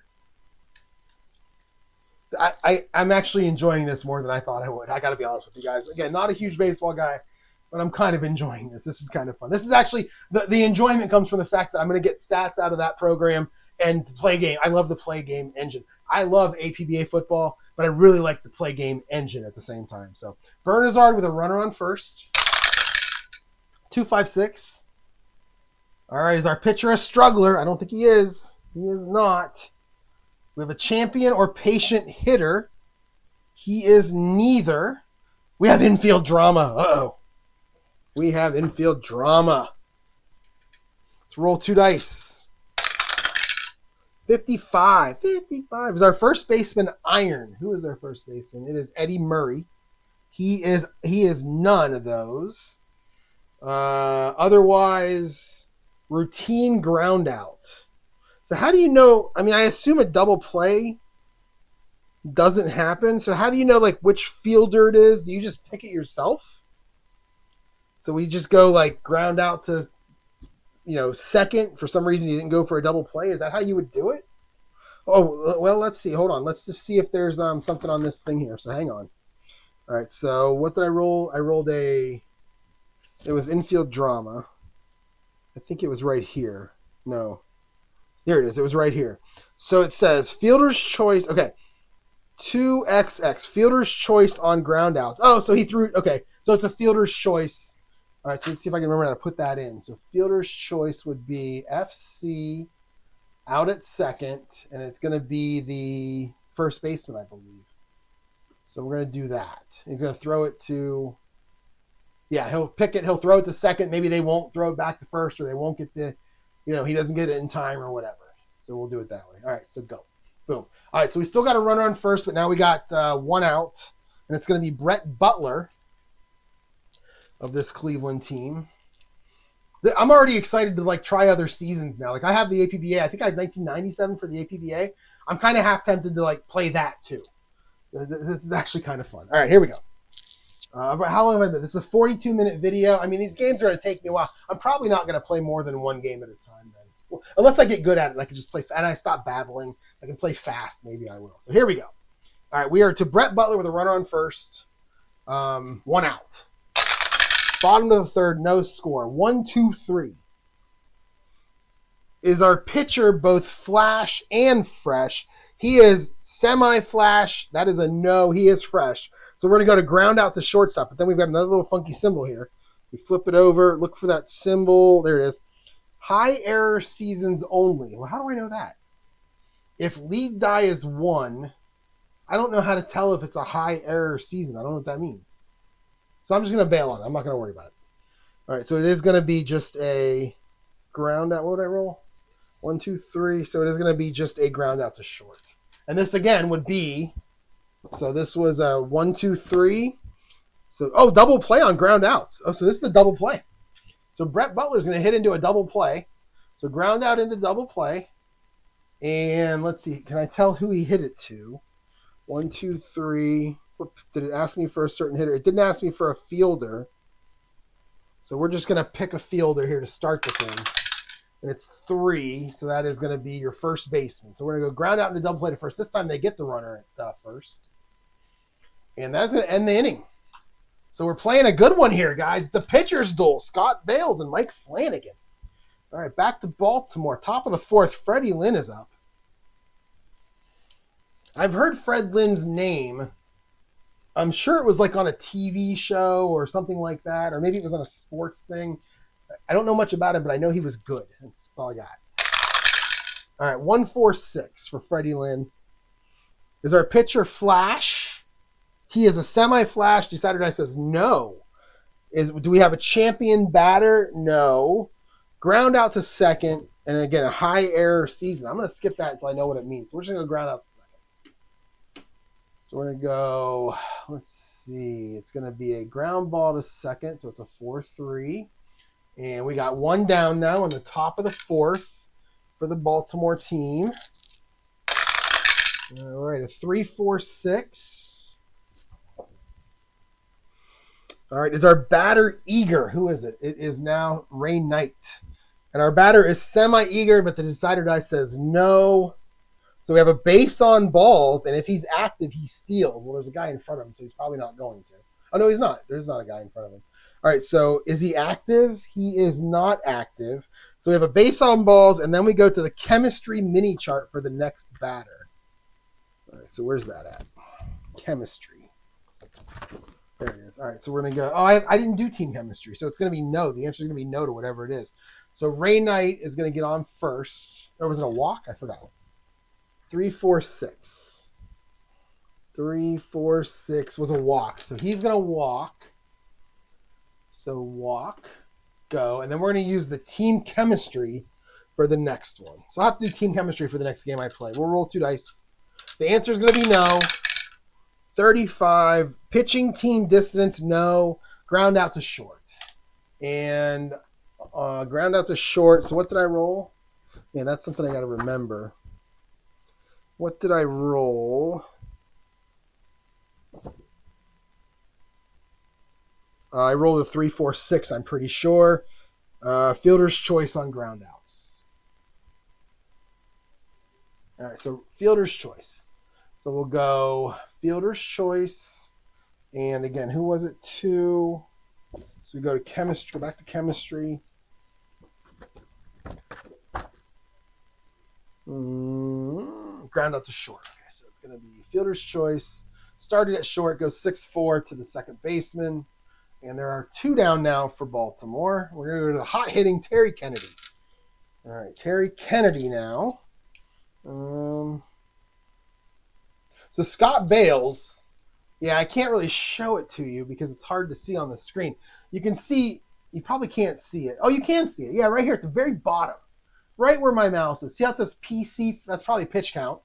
Speaker 1: I'm actually enjoying this more than I thought I would. I got to be honest with you guys. Again, not a huge baseball guy, but I'm kind of enjoying this. This is kind of fun. This is actually, the enjoyment comes from the fact that I'm going to get stats out of that program and the play game. I love the play game engine. I love APBA football, but I really like the play game engine at the same time. So Bernazard with a runner on first. 2-5-6. All right, is our pitcher a struggler? I don't think he is. He is not. We have a champion or patient hitter. He is neither. We have infield drama. Uh-oh. We have infield drama. Let's roll 2 dice. 55. 55. Is our first baseman iron? Who is our first baseman? It is Eddie Murray. He is none of those. Otherwise, routine ground out. So how do you know? I mean, I assume a double play doesn't happen. So how do you know like which fielder it is? Do you just pick it yourself? So we just go like ground out to, second. For some reason, you didn't go for a double play. Is that how you would do it? Oh, well, let's see. Hold on. Let's just see if there's something on this thing here. So hang on. All right. So what did I roll? I rolled it was infield drama. I think it was right here. No. Here it is. It was right here. So it says fielder's choice. Okay. 2XX. Fielder's choice on ground outs. Oh, so he threw. Okay. So it's a fielder's choice. All right. So let's see if I can remember how to put that in. So fielder's choice would be FC out at second. And it's going to be the first baseman, I believe. So we're going to do that. He's going to throw it to. Yeah, he'll pick it. He'll throw it to second. Maybe they won't throw it back to first or they won't get the. He doesn't get it in time or whatever. So we'll do it that way. All right, so go. Boom. All right, so we still got a runner on first, but now we got 1 out. And it's going to be Brett Butler of this Cleveland team. I'm already excited to, try other seasons now. I have the APBA. I think I had 1997 for the APBA. I'm kind of half tempted to, play that, too. This is actually kind of fun. All right, here we go. How long have I been? This is a 42-minute video. I mean, these games are going to take me a while. I'm probably not going to play more than 1 game at a time then. Well, unless I get good at it and I can just play and I stop babbling. I can play fast. Maybe I will. So here we go. All right, we are to Brett Butler with a runner on first. 1 out. Bottom of the third, no score. 1, 2, 3. Is our pitcher both flash and fresh? He is semi-flash. That is a no. He is fresh. So we're going to go to ground out to shortstop. But then we've got another little funky symbol here. We flip it over. Look for that symbol. There it is. High error seasons only. Well, how do I know that? If league die is 1, I don't know how to tell if it's a high error season. I don't know what that means. So I'm just going to bail on it. I'm not going to worry about it. All right, so it is going to be just a ground out. What would I roll? 1, 2, 3. So it is going to be just a ground out to short. And this, again, would be... So this was a 1, 2, 3. So, double play on ground outs. Oh, so this is a double play. So Brett Butler's going to hit into a double play. So ground out into double play. And let's see. Can I tell who he hit it to? 1, 2, 3. Did it ask me for a certain hitter? It didn't ask me for a fielder. So we're just going to pick a fielder here to start the thing. And it's 3. So that is going to be your first baseman. So we're going to go ground out into double play to first. This time they get the runner at first. And that's going to end the inning. So we're playing a good one here, guys. The pitcher's duel. Scott Bales and Mike Flanagan. All right, back to Baltimore. Top of the 4th, Freddie Lynn is up. I've heard Fred Lynn's name. I'm sure it was on a TV show or something like that. Or maybe it was on a sports thing. I don't know much about him, but I know he was good. That's all I got. All right, 1-4-6 for Freddie Lynn. Is our pitcher Flash? He is a semi-flash. Decider Die says no. Do we have a champion batter? No. Ground out to second. And again, a high error season. I'm going to skip that until I know what it means. So we're just going to go ground out to second. So we're going to go, let's see. It's going to be a ground ball to second. So it's a 4-3. And we got 1 down now on the top of the 4th for the Baltimore team. All right, a 3-4-6. All right, is our batter eager? Who is it? It is now Ray Knight. And our batter is semi-eager, but the decider die says no. So we have a base on balls, and if he's active, he steals. Well, there's a guy in front of him, so he's probably not going to. Oh, no, he's not. There's not a guy in front of him. All right, so is he active? He is not active. So we have a base on balls, and then we go to the chemistry mini chart for the next batter. All right, so where's that at? Chemistry. There it is. All right, so we're going to go. Oh, I didn't do team chemistry, so it's going to be no. The answer is going to be no to whatever it is. So Ray Knight is going to get on first. Or was it a walk? I forgot. 3-4-6. 3-4-6 was a walk. So he's going to walk. So walk, go. And then we're going to use the team chemistry for the next one. So I'll have to do team chemistry for the next game I play. We'll roll 2 dice. The answer is going to be no. 35. Pitching team distance, no. Ground out to short. And ground out to short. So what did I roll? Yeah, that's something I got to remember. What did I roll? I rolled a 3-4-6, I'm pretty sure. Fielder's choice on ground outs. All right, so fielder's choice. So we'll go fielder's choice. And again, who was it? 2. So we go to chemistry, go back to chemistry. Ground out to short. Okay, so it's going to be fielder's choice. Started at short, goes 6-4 to the second baseman. And there are 2 down now for Baltimore. We're going to go to the hot-hitting Terry Kennedy. All right, Terry Kennedy now. So Scott Bales, yeah, I can't really show it to you because it's hard to see on the screen. You can see, you probably can't see it. Oh, you can see it. Yeah, right here at the very bottom. Right where my mouse is. See how it says PC? That's probably pitch count.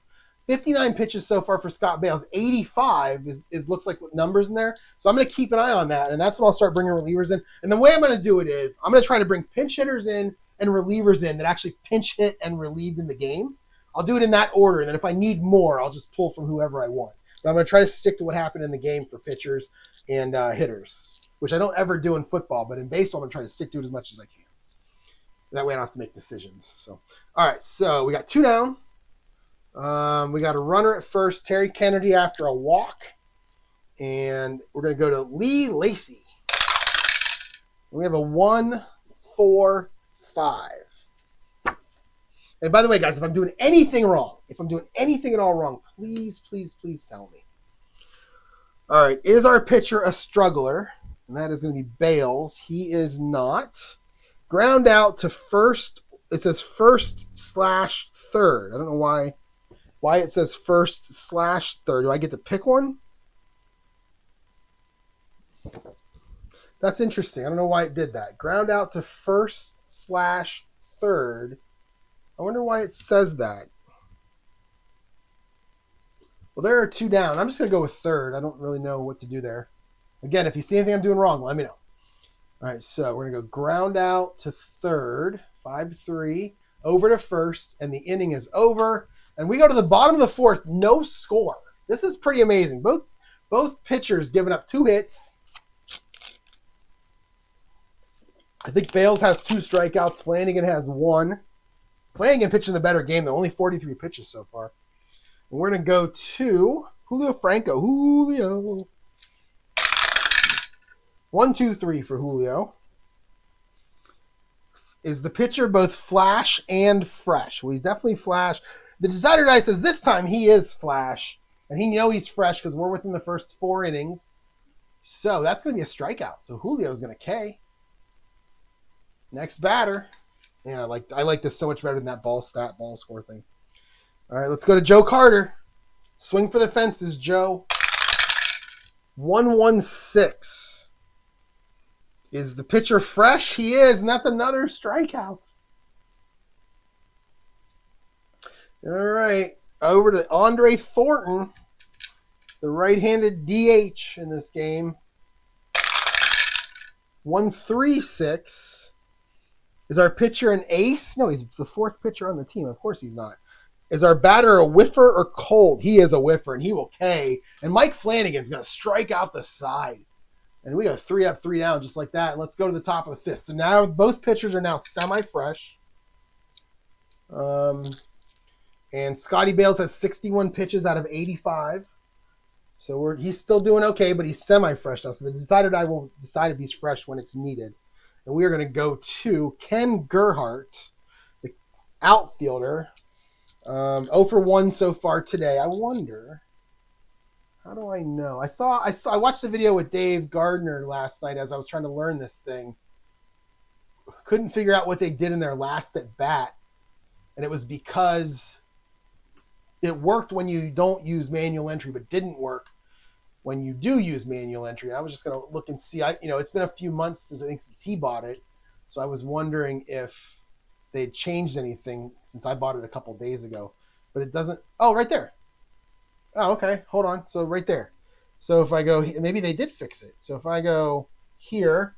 Speaker 1: 59 pitches so far for Scott Bales. 85 is looks like with numbers in there. So I'm going to keep an eye on that, and that's when I'll start bringing relievers in. And the way I'm going to do it is I'm going to try to bring pinch hitters in and relievers in that actually pinch hit and relieved in the game. I'll do it in that order, and then if I need more, I'll just pull from whoever I want. But I'm going to try to stick to what happened in the game for pitchers and hitters, which I don't ever do in football, but in baseball, I'm going to try to stick to it as much as I can. That way I don't have to make decisions. So, all right, so we got 2 down. We got a runner at first, Terry Kennedy after a walk. And we're going to go to Lee Lacy. We have a 1-4-5. And by the way, guys, if I'm doing anything wrong, if I'm doing anything at all wrong, please, please, please tell me. All right, is our pitcher a struggler? And that is going to be Bales. He is not. Ground out to first. It says first/third. I don't know why it says first/third. Do I get to pick one? That's interesting. I don't know why it did that. Ground out to first/third. I wonder why it says that. Well, there are 2 down. I'm just going to go with third. I don't really know what to do there. Again, if you see anything I'm doing wrong, let me know. All right, so we're going to go ground out to third, 5-3, over to first, and the inning is over. And we go to the bottom of the 4th, no score. This is pretty amazing. Both pitchers giving up 2 hits. I think Bales has 2 strikeouts. Flanagan has 1. Flanagan pitching the better game, though. Only 43 pitches so far. And we're going to go to Julio Franco. Julio. 1-2-3 for Julio. Is the pitcher both flash and fresh? Well, he's definitely flash. The decider die says this time he is flash. And he know he's fresh because we're within the first 4 innings. So that's going to be a strikeout. So Julio's going to K. Next batter. Man, I like this so much better than that ball score thing. All right, let's go to Joe Carter. Swing for the fences, Joe. 1-1-6. Is the pitcher fresh? He is, and that's another strikeout. All right, over to Andre Thornton, the right-handed DH in this game. 1-3-6. Is our pitcher an ace? No, he's the 4th pitcher on the team. Of course he's not. Is our batter a whiffer or cold? He is a whiffer, and he will K. And Mike Flanagan's going to strike out the side. And we go 3 up, 3 down, just like that. And let's go to the top of the 5th. So now both pitchers are now semi-fresh. And Scotty Bales has 61 pitches out of 85. So he's still doing okay, but he's semi-fresh now. So I will decide if he's fresh when it's needed. And we are going to go to Ken Gerhardt, the outfielder. 0 for 1 so far today. I wonder, how do I know? I watched a video with Dave Gardner last night as I was trying to learn this thing. Couldn't figure out what they did in their last at bat. And it was because it worked when you don't use manual entry, but didn't work when you do use manual entry. I was just going to look and see. It's been a few months since he bought it. So I was wondering if they'd changed anything since I bought it a couple days ago. But it doesn't. Oh, right there. Oh, okay. Hold on. So right there. So if I go, maybe they did fix it. So if I go here,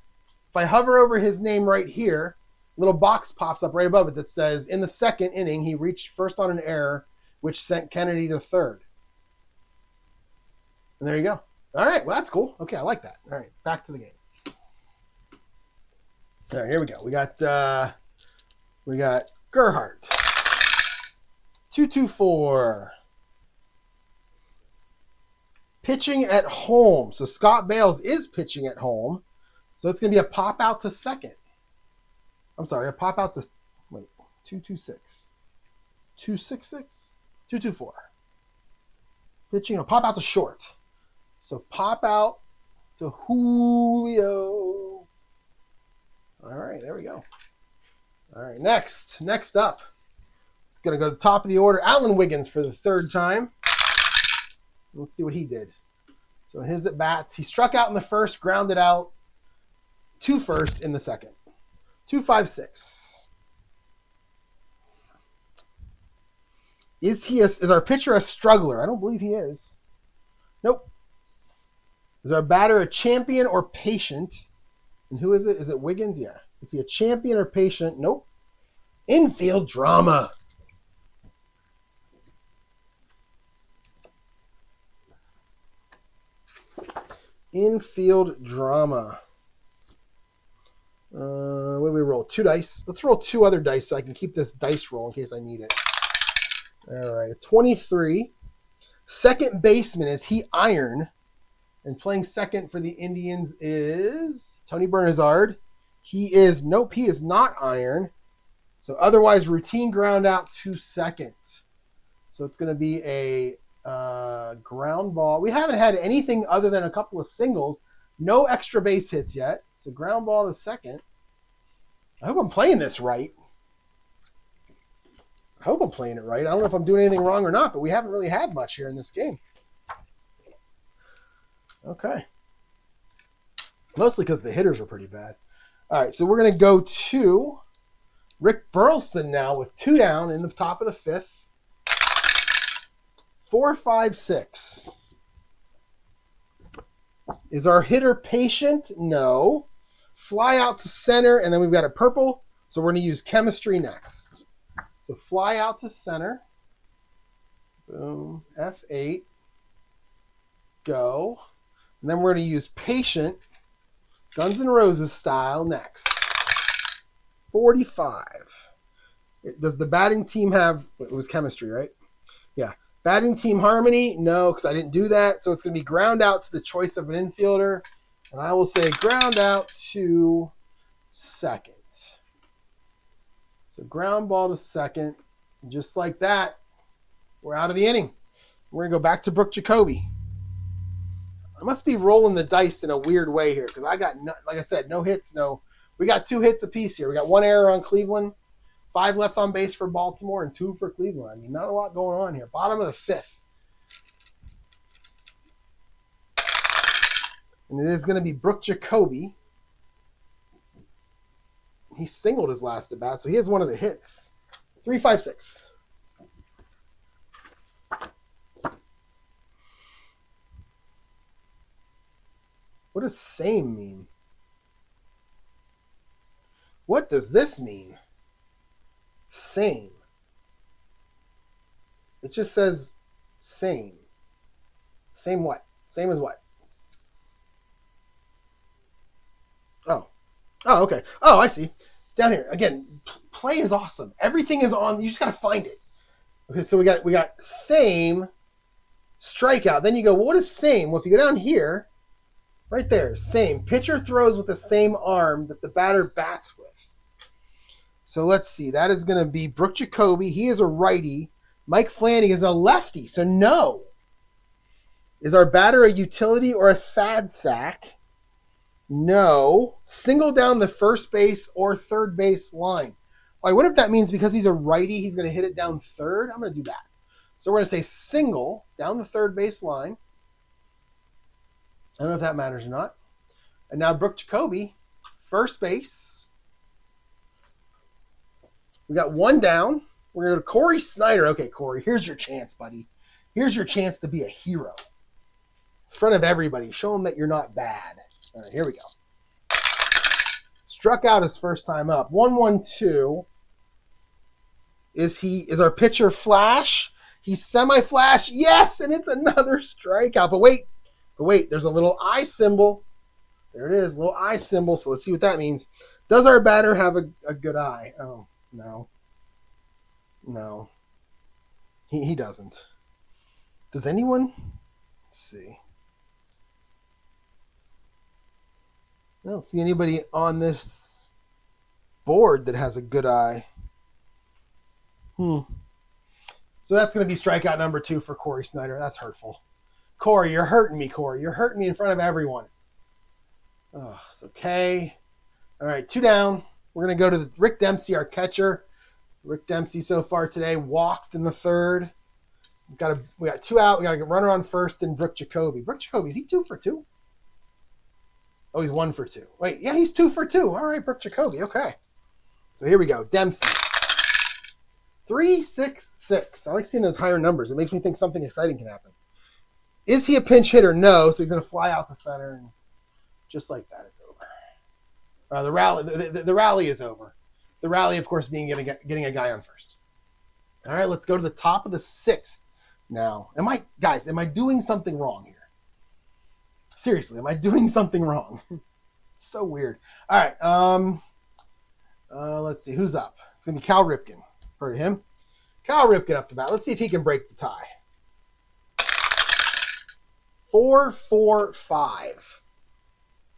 Speaker 1: if I hover over his name right here, a little box pops up right above it that says, in the 2nd inning, he reached first on an error, which sent Kennedy to 3rd. And there you go. All right. Well, that's cool. Okay. I like that. All right. Back to the game. All right. Here we go. We got Gerhardt. 2-2-4. Pitching at home. So Scott Bales is pitching at home. So it's going to be a pop out to 2nd. I'm sorry, a pop out to 2-2-6. 2-6-6? 2-2-4. Pitching, a pop out to short. So pop out to Julio. All right, there we go. All right, next up. It's going to go to the top of the order. Alan Wiggins for the 3rd time. Let's see what he did. So in his at-bats, he struck out in the 1st, grounded out to 1st in the 2nd. 2-5-6. Is our pitcher a struggler? I don't believe he is. Nope. Is our batter a champion or patient? And who is it? Is it Wiggins? Yeah. Is he a champion or patient? Nope. Infield drama. Infield drama. What do we roll? 2 dice. Let's roll 2 other dice so I can keep this dice roll in case I need it. All right. 23. Second baseman, is he iron? And playing second for the Indians is Tony Bernazard. He is not iron. So otherwise, routine ground out to 2nd. So it's going to be a ground ball. We haven't had anything other than a couple of singles. No extra base hits yet. So ground ball to 2nd. I hope I'm playing this right. I hope I'm playing it right. I don't know if I'm doing anything wrong or not, but we haven't really had much here in this game. Okay. Mostly because the hitters are pretty bad. All right, so we're going to go to Rick Burleson now with 2 down in the top of the 5th. 4-5-6. Is our hitter patient? No. Fly out to center, and then we've got a purple, so we're going to use chemistry next. So fly out to center. Boom. F8. Go. And then we're going to use patient, Guns N' Roses style, next. 45. Does the batting team have, it was chemistry, right? Yeah. Batting team harmony? No, because I didn't do that. So it's going to be ground out to the choice of an infielder. And I will say ground out to 2nd. So ground ball to 2nd. Just like that, we're out of the inning. We're going to go back to Brooke Jacoby. I must be rolling the dice in a weird way here because I got, like I said, no hits. We got 2 hits apiece here. We got 1 error on Cleveland, 5 left on base for Baltimore, and 2 for Cleveland. I mean, not a lot going on here. Bottom of the 5th. And it is going to be Brooke Jacoby. He singled his last at bat, so he has one of the hits. 3-5-6. What does same mean? What does this mean? Same. It just says same. Same what? Same as what? Oh. Oh, okay. Oh, I see. Down here. Again, play is awesome. Everything is on. You just got to find it. Okay, so we got same, strikeout. Then you go, well, what is same? Well, if you go down here, right there, same. Pitcher throws with the same arm that the batter bats with. So let's see. That is going to be Brooke Jacoby. He is a righty. Mike Flanagan is a lefty. So no. Is our batter a utility or a sad sack? No. Single down the first base or third base line. I wonder if that means because he's a righty, he's going to hit it down third. I'm going to do that. So we're going to say single down the third base line. I don't know if that matters or not. And now Brooke Jacoby, first base. We got one down. We're going to go to Cory Snyder. Okay, Cory, here's your chance, buddy. Here's your chance to be a hero. In front of everybody. Show them that you're not bad. All right, here we go. Struck out his first time up. 1-1-2. Is our pitcher Flash? He's semi-flash. Yes, and it's another strikeout. But wait, there's a little eye symbol. There it is, a little eye symbol. So let's see what that means. Does our batter have a good eye? Oh, no. No. He doesn't. Does anyone? Let's see. I don't see anybody on this board that has a good eye. So that's going to be strikeout number 2 for Cory Snyder. That's hurtful. Cory, you're hurting me, Cory. You're hurting me in front of everyone. Oh, it's okay. All right, 2 down. We're going to go to Rick Dempsey, our catcher. Rick Dempsey so far today walked in the third. We got 2 out. We got a runner on first and Brooke Jacoby. Brooke Jacoby, is he 2 for 2? Oh, he's 1 for 2. Wait, yeah, he's 2 for 2. All right, Brooke Jacoby. Okay. So here we go. Dempsey. 3-6-6. I like seeing those higher numbers. It makes me think something exciting can happen. Is he a pinch hitter? No. So he's going to fly out to center, and just like that, it's over. The rally is over. The rally, of course, being getting a guy on first. All right, let's go to the top of the 6th now. Am I doing something wrong here? Seriously, am I doing something wrong? It's so weird. All right. Let's see. Who's up? It's going to be Cal Ripken. Heard of him? Cal Ripken up to bat. Let's see if he can break the tie. 4-4-5.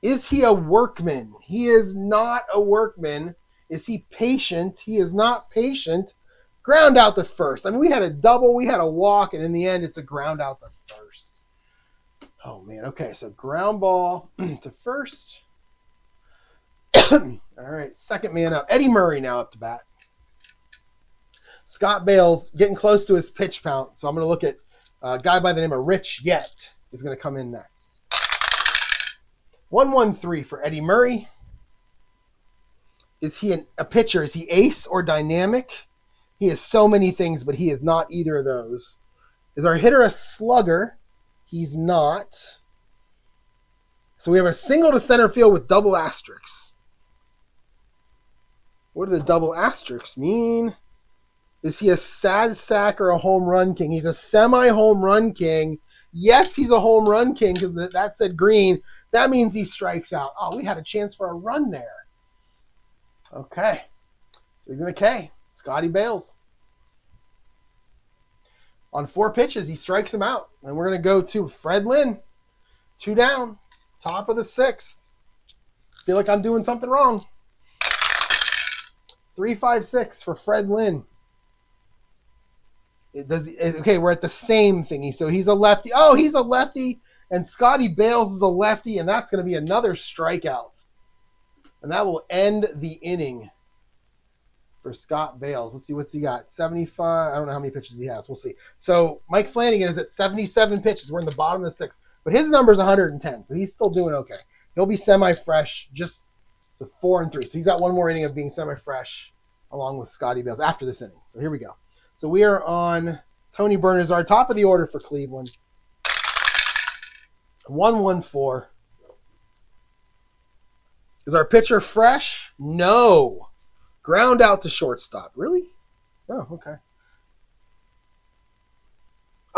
Speaker 1: Is he a workman? He is not a workman. Is he patient? He is not patient. Ground out to first. I mean, we had a double, we had a walk, and in the end, it's a ground out to first. Oh, man. Okay, so ground ball to first. All right, second man up. Eddie Murray now up to bat. Scott Bales getting close to his pitch count, so I'm going to look at a guy by the name of Rich Yet is going to come in next. 1-1-3 for Eddie Murray. Is he a pitcher? Is he ace or dynamic? He is so many things, but he is not either of those. Is our hitter a slugger? He's not. So we have a single to center field with double asterisks. What do the double asterisks mean? Is he a sad sack or a home run king? He's a semi-home run king. Yes, he's a home run king because that said green. That means he strikes out. Oh, we had a chance for a run there. Okay. So he's in a K. Scotty Bales. On 4 pitches, he strikes him out. And we're going to go to Fred Lynn. 2 down. Top of the 6th. Feel like I'm doing something wrong. 3-5-6 for Fred Lynn. Okay, we're at the same thingy. So he's a lefty. Oh, he's a lefty. And Scotty Bales is a lefty. And that's going to be another strikeout. And that will end the inning for Scott Bales. Let's see what's he got. 75. I don't know how many pitches he has. We'll see. So Mike Flanagan is at 77 pitches. We're in the bottom of the 6th. But his number is 110. So he's still doing okay. He'll be semi-fresh. So 4-3. So he's got one more inning of being semi-fresh along with Scotty Bales after this inning. So here we go. So we are on Tony Bernazar, top of the order for Cleveland. 1-1-4. Is our pitcher fresh? No. Ground out to shortstop. Really? Oh, okay.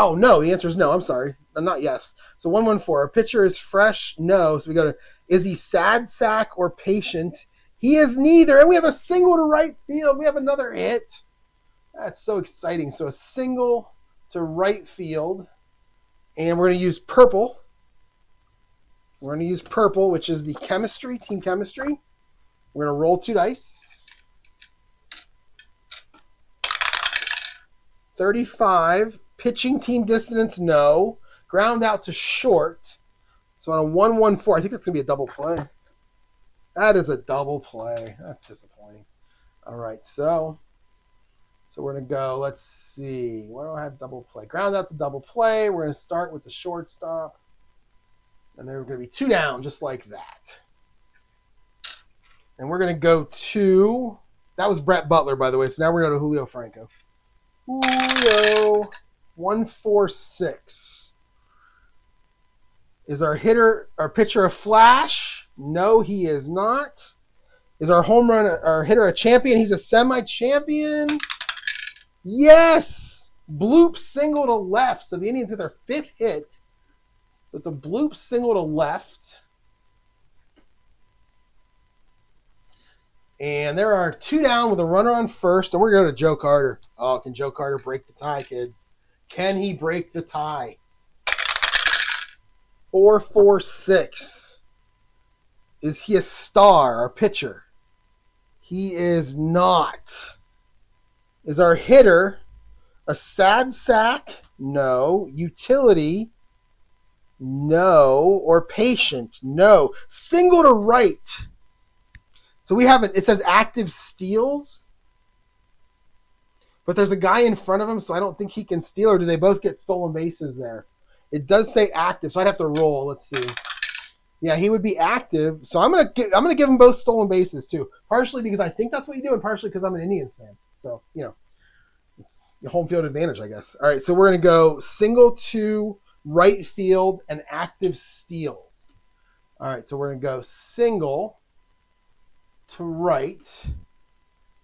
Speaker 1: Oh, no. The answer is no. I'm sorry. Not yes. So 114. Our pitcher is fresh. No. So we go to, is he sad sack or patient? He is neither. And we have a single to right field. We have another hit. That's so exciting. So a single to right field. And we're going to use purple. We're going to use purple, which is the chemistry, team chemistry. We're going to roll 2 dice. 35. Pitching team distance, no. Ground out to short. So on a 1-1-4, I think that's going to be a double play. That is a double play. That's disappointing. All right, so we're going to go, let's see. Why do I have double play? Ground out to double play. We're going to start with the shortstop. And they're going to be 2 down, just like that. And we're going to go to, that was Brett Butler, by the way. So now we're going to go to Julio Franco. Julio, 146. Is our pitcher a flash? No, he is not. Is our hitter a champion? He's a semi-champion. Yes! Bloop single to left. So the Indians hit their 5th hit. So it's a bloop single to left. And there are 2 down with a runner on first. And we're going to go to Joe Carter. Oh, can Joe Carter break the tie, kids? Can he break the tie? 446. Is he a star, our pitcher? He is not. Is our hitter a sad sack? No. Utility? No. Or patient? No. Single to right. So we have it says active steals, but there's a guy in front of him, so I don't think he can steal, or do they both get stolen bases there? It does say active, so I'd have to roll. Let's see. Yeah, he would be active, so I'm gonna give him both stolen bases too, partially because I think that's what you do, and partially because I'm an Indians fan. So it's the home field advantage, I guess. All right, so we're gonna go single to right field and active steals. All right, so we're gonna go single to right,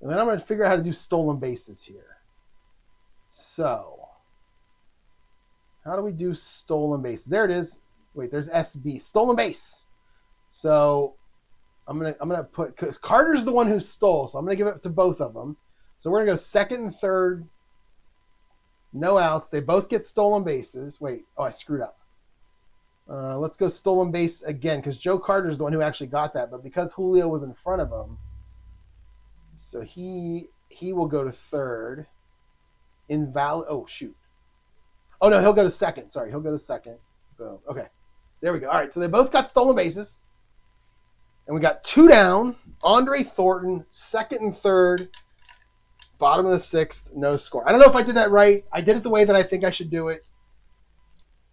Speaker 1: and then I'm going to figure out how to do stolen bases here. So, how do we do stolen bases? There it is. Wait, there's SB, stolen base. So, I'm gonna put, because Carter's the one who stole, so I'm going to give it to both of them. So we're going to go second and third, no outs. They both get stolen bases. Wait, I screwed up. Let's go stolen base again, because Joe Carter is the one who actually got that, but because Julio was in front of him, so he will go to third. Invalid. Oh, shoot. Oh, no, he'll go to second. Sorry, he'll go to second. Boom. Okay, there we go. All right, so they both got stolen bases, and we got 2 down. Andre Thornton, second and third, bottom of the 6th, no score. I don't know if I did that right. I did it the way that I think I should do it.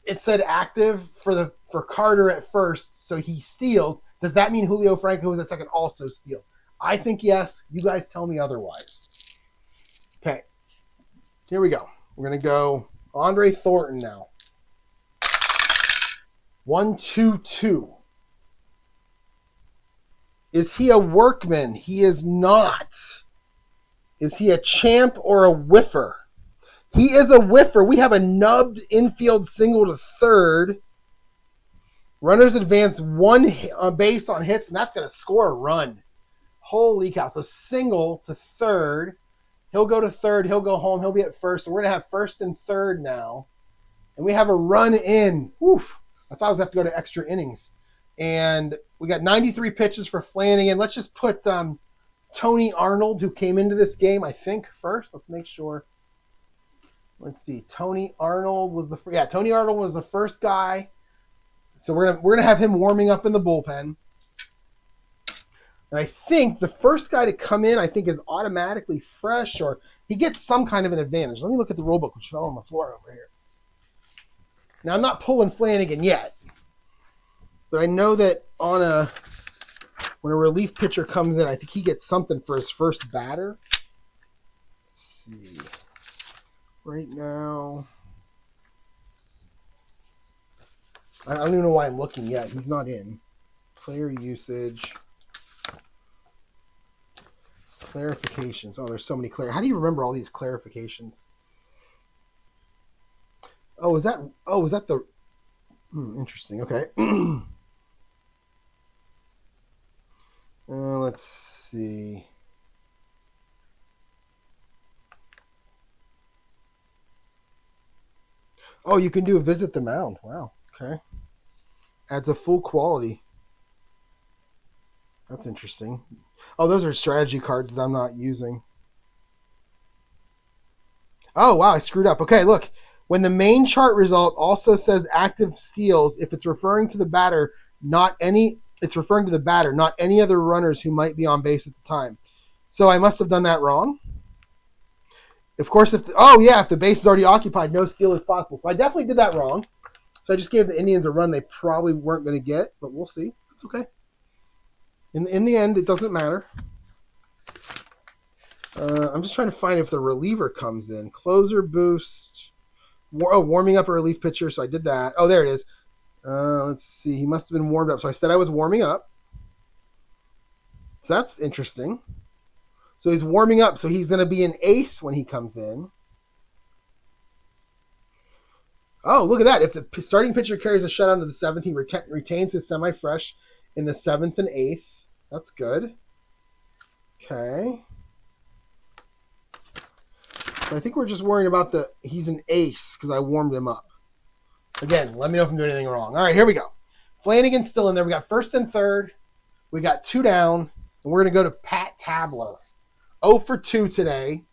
Speaker 1: It said active for Carter at first, so he steals. Does that mean Julio Franco, who's at second, also steals? I think yes. You guys tell me otherwise. Okay. Here we go. We're going to go Andre Thornton now. 1-2-2. Is he a workman? He is not. Is he a champ or a whiffer? He is a whiffer. We have a nubbed infield single to third. Runners advance 1 base on hits, and that's going to score a run. Holy cow. So single to third. He'll go to third. He'll go home. He'll be at first. So we're going to have first and third now. And we have a run in. Oof. I thought I was going to have to go to extra innings. And we got 93 pitches for Flanagan. Let's just put Tony Arnold, who came into this game, I think, first. Let's make sure. Let's see. Tony Arnold was the first guy. So we're gonna have him warming up in the bullpen. And I think the first guy to come in, is automatically fresh, or he gets some kind of an advantage. Let me look at the rule book, which fell on the floor over here. Now I'm not pulling Flanagan yet, but I know that when a relief pitcher comes in, I think he gets something for his first batter. Let's see. Right now, I don't even know why I'm looking yet. He's not in. Player usage. Clarifications. Oh, there's so many how do you remember all these clarifications? was that the... interesting. Okay. Let's see. Oh, you can do a visit the mound. Wow. Okay. Adds a full quality. That's interesting. Oh, those are strategy cards that I'm not using. Oh, wow, I screwed up. Okay, look. When the main chart result also says active steals, if it's referring to the batter, it's referring to the batter, not any other runners who might be on base at the time. So I must have done that wrong. Of course, if the base is already occupied, no steal is possible. So I definitely did that wrong. So I just gave the Indians a run they probably weren't going to get, but we'll see. That's okay. In the end, it doesn't matter. I'm just trying to find if the reliever comes in. Closer boost. Warming up a relief pitcher, so I did that. Oh, there it is. Let's see. He must have been warmed up. So I said I was warming up. So that's interesting. So he's warming up, so he's going to be an ace when he comes in. Oh, look at that. If the starting pitcher carries a shutout to the 7th, he retains his semi-fresh in the 7th and 8th. That's good. Okay. So I think we're just worrying about he's an ace because I warmed him up. Again, let me know if I'm doing anything wrong. All right, here we go. Flanagan's still in there. We got 1st and 3rd. We got 2 down. And we're going to go to Pat Tabler. 0 for 2 today.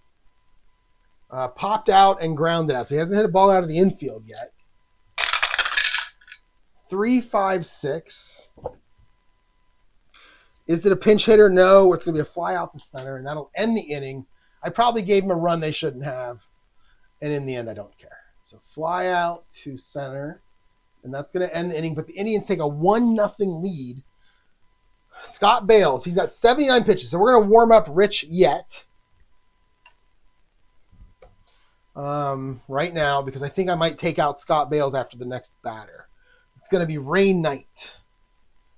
Speaker 1: Popped out and grounded out. So he hasn't hit a ball out of the infield yet. 3-5-6. Is it a pinch hitter? No. It's going to be a fly out to center, and that'll end the inning. I probably gave him a run they shouldn't have. And in the end, I don't care. So fly out to center. And that's going to end the inning. But the Indians take a 1-0 lead. Scott Bales, he's got 79 pitches. So we're going to warm up Rich Yet right now because I think I might take out Scott Bales after the next batter. It's going to be Ray Knight.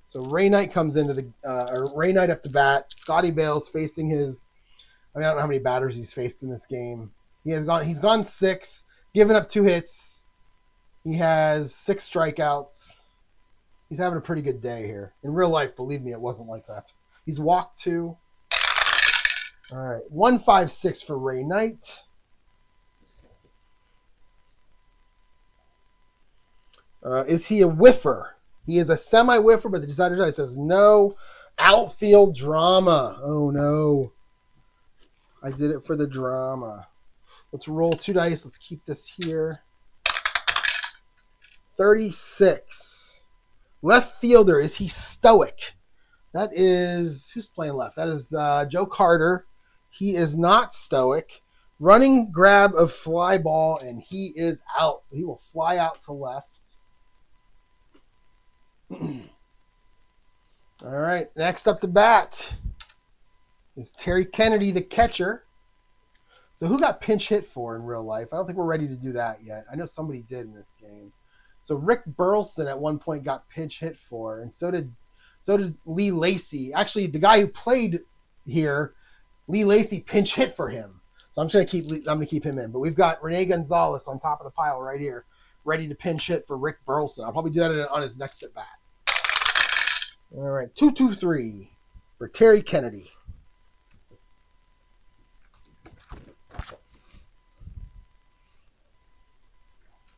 Speaker 1: So Ray Knight comes into Ray Knight up to bat. Scotty Bales facing his... I don't know how many batters he's faced in this game. He's gone 6, given up 2 hits. He has 6 strikeouts. He's having a pretty good day here. In real life, believe me, it wasn't like that. He's walked 2. All right, 1-5-6 for Ray Knight. Is he a whiffer? He is a semi-whiffer, but the decider judge says no. Outfield drama. Oh, no. I did it for the drama. Let's roll 2 dice. Let's keep this here. 36. Left fielder. Is he stoic? That is... Who's playing left? That is Joe Carter. He is not stoic. Running grab of fly ball, and he is out. So he will fly out to left. All right. Next up to bat is Terry Kennedy, the catcher. So who got pinch hit for in real life? I don't think we're ready to do that yet. I know somebody did in this game. So Rick Burleson at one point got pinch hit for, and so did Lee Lacy. Actually, the guy who played here, Lee Lacy pinch hit for him. So I'm going to keep him in. But we've got Rene Gonzalez on top of the pile right here, ready to pinch hit for Rick Burleson. I'll probably do that on his next at bat. All right, 2-2-3 for Terry Kennedy.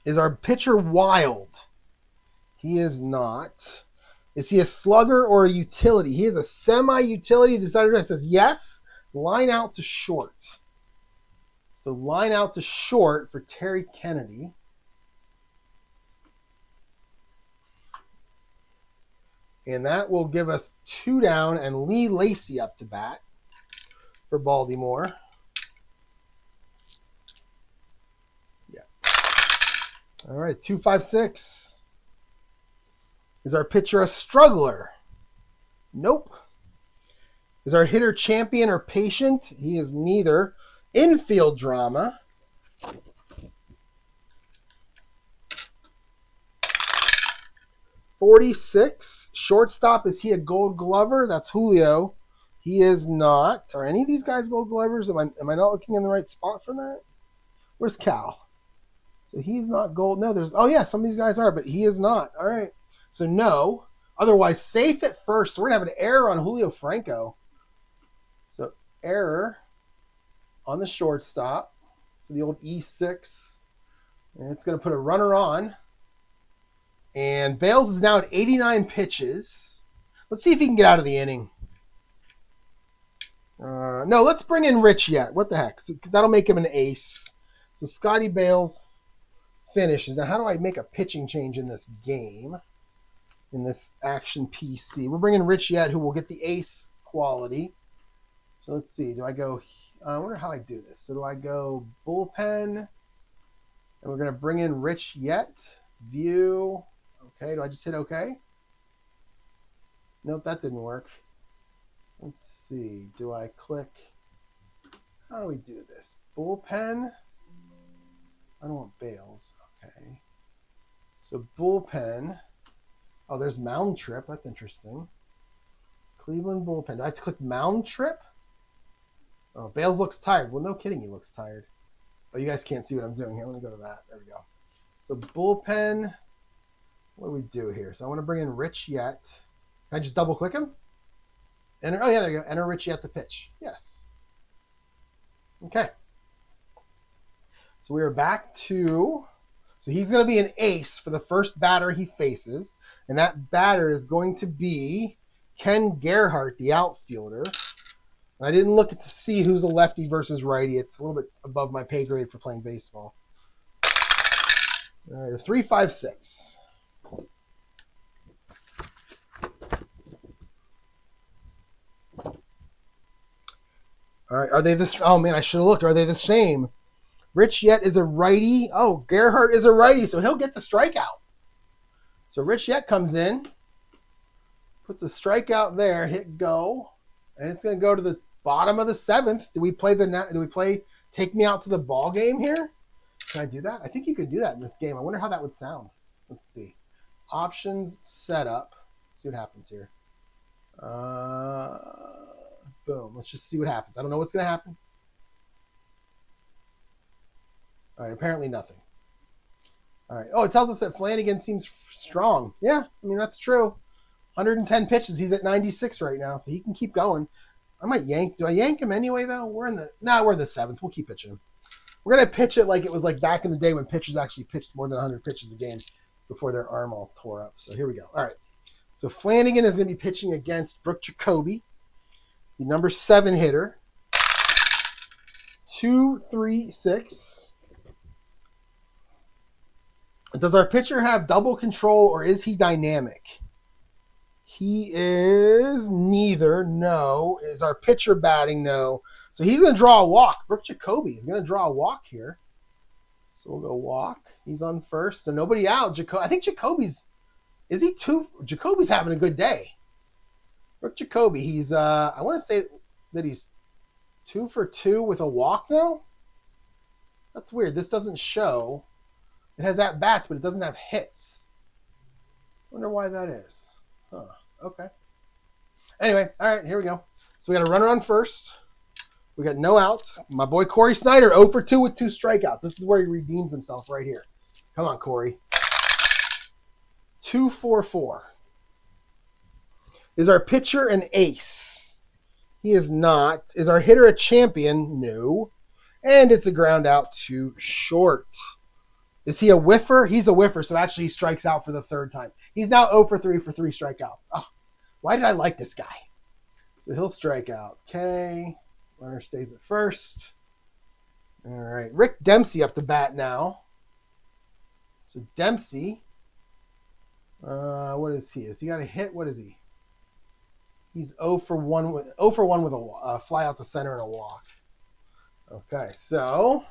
Speaker 1: Is our pitcher wild? He is not. Is he a slugger or a utility? He is a semi-utility. The decider says yes. Line out to short. So line out to short for Terry Kennedy. And that will give us 2 down and Lee Lacy up to bat for Baltimore. Yeah. All right, 2-5-6. Is our pitcher a struggler? Nope. Is our hitter champion or patient? He is neither. Infield drama. .46. Shortstop, is he a Gold Glover? That's Julio. He is not. Are any of these guys Gold Glovers? Am I not looking in the right spot for that? Where's Cal? So he's not gold. No, there's. Oh, yeah, some of these guys are, but he is not. All right. So no. Otherwise, safe at first. So we're going to have an error on Julio Franco. So error on the shortstop. So the old E6. And it's going to put a runner on. And Bales is now at 89 pitches. Let's see if he can get out of the inning. No, let's bring in Rich yet. What the heck? So that'll make him an ace. So Scotty Bales finishes. Now, how do I make a pitching change in this game? In this action PC. We're bringing Rich yet, who will get the ace quality. So let's see. Do I go... I wonder how I do this. So do I go bullpen? And we're going to bring in Rich yet. View. Okay. Do I just hit OK? Nope, that didn't work. Let's see. Do I click? How do we do this? Bullpen? I don't want Bales. Okay. So bullpen. Oh, there's mound trip. That's interesting. Cleveland bullpen. Do I have to click mound trip? Oh, Bales looks tired. Well, no kidding, he looks tired. Oh, you guys can't see what I'm doing here. Let me go to that. There we go. So bullpen. What do we do here? So I want to bring in Rich yet. Can I just double click him? Enter. Oh, yeah, there you go. Enter Rich yet to pitch. Yes. Okay. So we are back to... So he's going to be an ace for the first batter he faces. And that batter is going to be Ken Gerhart, the outfielder. And I didn't look to see who's a lefty versus righty. It's a little bit above my pay grade for playing baseball. All right, a 3-5-6. All right, are they this? Oh, man, I should have looked. Are they the same? Rich Yet is a righty. Oh, Gerhart is a righty, so he'll get the strikeout. So Rich Yet comes in, puts a strikeout there, hit go, and it's going to go to the bottom of the seventh. Do we play Take Me Out to the Ball Game here? Can I do that? I think you could do that in this game. I wonder how that would sound. Let's see. Options, setup. Let's see what happens here. Boom. Let's just see what happens. I don't know what's going to happen. All right, apparently nothing. All right. Oh, it tells us that Flanagan seems strong. Yeah, I mean, that's true. 110 pitches. He's at 96 right now, so he can keep going. I might yank. Do I yank him anyway, though? We're in the seventh. We'll keep pitching him. We're going to pitch it like it was like back in the day when pitchers actually pitched more than 100 pitches a game before their arm all tore up. So here we go. All right. So Flanagan is going to be pitching against Brooke Jacoby, the number 7 hitter. 2-3-6. Does our pitcher have double control or is he dynamic? He is neither. No. Is our pitcher batting? No. So he's going to draw a walk. Brooke Jacoby is going to draw a walk here. So we'll go walk. He's on first. So nobody out. I think Jacoby's... Is he two? Jacoby's having a good day. Brooke Jacoby. He's... I want to say that he's 2 for 2 with a walk now. That's weird. This doesn't show... It has at-bats, but it doesn't have hits. Wonder why that is. Huh. Okay. Anyway, all right, here we go. So we got a runner on first. We got no outs. My boy Cory Snyder, 0 for 2 with 2 strikeouts. This is where he redeems himself right here. Come on, Cory. 2-4-4. Is our pitcher an ace? He is not. Is our hitter a champion? No. And it's a ground out to short. Is he a whiffer? He's a whiffer, so actually he strikes out for the 3rd time. He's now 0 for 3 for 3 strikeouts. Oh, why did I like this guy? So he'll strike out. Okay. Runner stays at first. All right. Rick Dempsey up to bat now. So Dempsey. What is he? Is he got a hit? What is he? He's 0 for 1 with a fly out to center and a walk. Okay, so...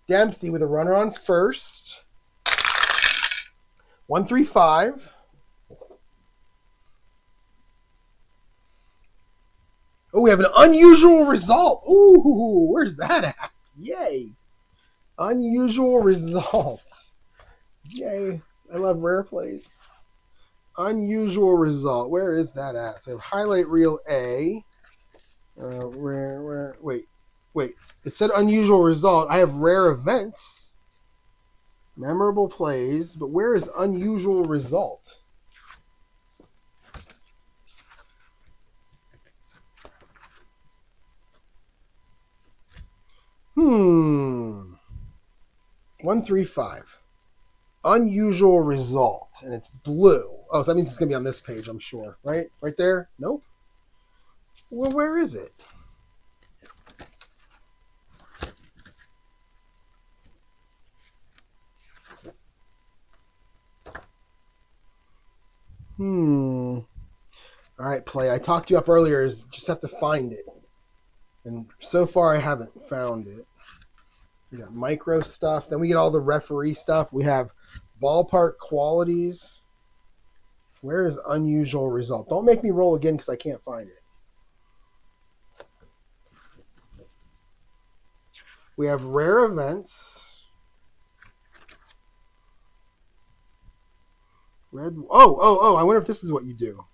Speaker 1: Dempsey with a runner on first. 1-3-5. Oh, we have an unusual result. Ooh, where's that at? Yay. Unusual result. Yay. I love rare plays. Unusual result. Where is that at? So I have highlight reel A. Wait. It said unusual result. I have rare events. Memorable plays, but where is unusual result? Hmm. 135. Unusual result, and it's blue. Oh, so that means it's going to be on this page, I'm sure. Right? Right there? Nope. Well, where is it? All right, play. I talked you up earlier. Just have to find it. And so far, I haven't found it. We got micro stuff. Then we get all the referee stuff. We have ballpark qualities. Where is unusual result? Don't make me roll again because I can't find it. We have rare events. Red. Oh! I wonder if this is what you do.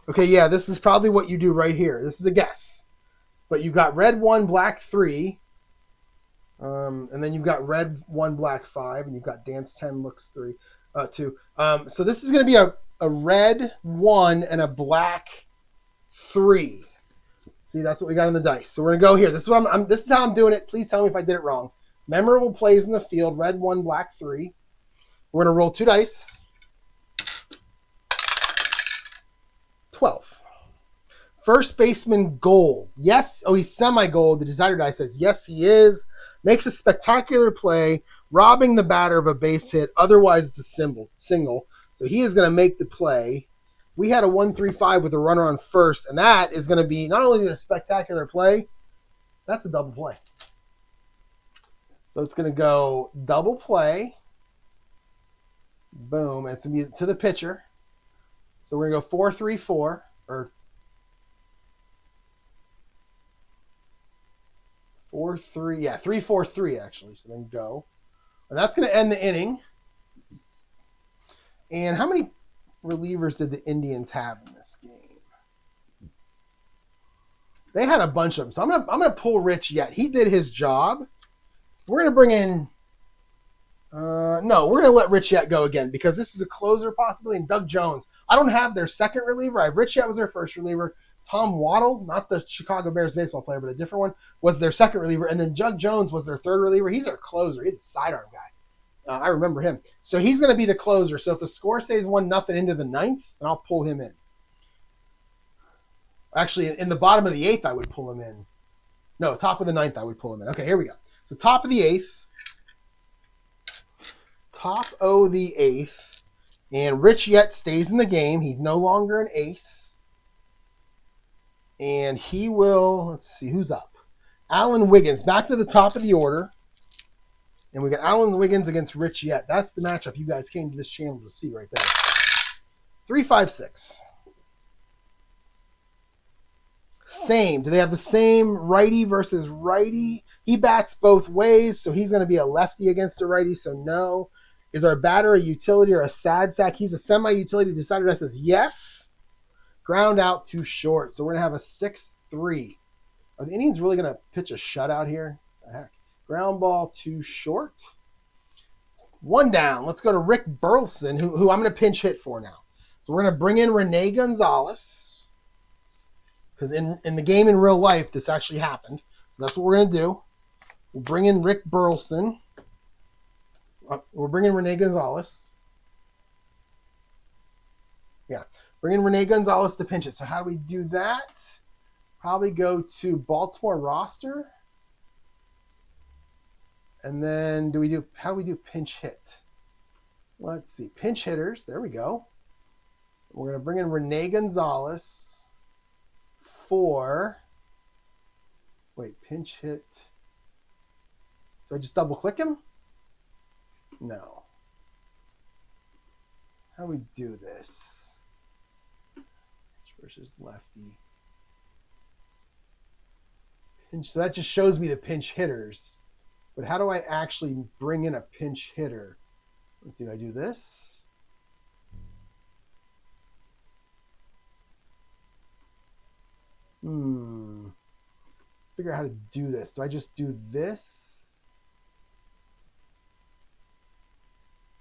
Speaker 1: Okay, yeah, this is probably what you do right here. This is a guess, but you got red 1, black 3, and then you've got red 1, black 5, and you've got dance 10, looks 2. So this is going to be a red 1 and a black 3. See, that's what we got on the dice. So we're gonna go here. This is what this is how I'm doing it. Please tell me if I did it wrong. Memorable plays in the field: red 1, black 3. We're gonna roll 2 dice. 12. First baseman gold. Yes. Oh, he's semi-gold. The designer die says yes, he is. Makes a spectacular play, robbing the batter of a base hit. Otherwise, it's a single. So he is gonna make the play. We had a 1-3-5 with a runner on first, and that is going to be not only a spectacular play, that's a double play. So it's going to go double play. Boom. And it's going to be to the pitcher. So we're going to go 4-3-4. Or 4-3. Yeah, 3-4-3 actually. So then go. And that's going to end the inning. And how many relievers did the Indians have in this game? They had a bunch of them. So I'm gonna pull Rich yet. He did his job. We're gonna bring in no, we're gonna let Rich Yet go again because this is a closer possibly, and Doug Jones. I don't have their second reliever. I have Rich Yet was their first reliever. Tom Waddle, not the Chicago Bears baseball player, but a different one, was their second reliever, and then Doug Jones was their third reliever. He's their closer. He's a sidearm guy. I remember him. So he's going to be the closer. So if the score stays 1-0 into the 9th, then I'll pull him in. Actually, in the bottom of the 8th, I would pull him in. No, top of the 9th, I would pull him in. Okay, here we go. So top of the 8th. Top of the 8th. And Rich Yet stays in the game. He's no longer an ace. And he will, let's see, who's up? Alan Wiggins, back to the top of the order. And we got Alan Wiggins against Rich Yet. That's the matchup you guys came to this channel to see right there. 3-5-6. Same. Do they have the same righty versus righty? He bats both ways, so he's going to be a lefty against a righty, so no. Is our batter a utility or a sad sack? He's a semi-utility. The decider says yes. Ground out too short. So we're going to have a 6-3. Are the Indians really going to pitch a shutout here? What the heck? Ground ball too short. 1 down. Let's go to Rick Burleson, who I'm going to pinch hit for now. So we're going to bring in Rene Gonzalez. Because in the game in real life, this actually happened. So that's what we're going to do. We'll bring in Rick Burleson. We'll bring in Rene Gonzalez. Yeah. Bring in Rene Gonzalez to pinch it. So how do we do that? Probably go to Baltimore roster. And then how do we do pinch hit? Let's see. Pinch hitters. There we go. We're going to bring in Rene Gonzalez for... Wait, pinch hit. Do I just double click him? No. How do we do this? Versus lefty. Pinch. So that just shows me the pinch hitters. But how do I actually bring in a pinch hitter? Let's see if I do this. figure out how to do this. Do I just do this?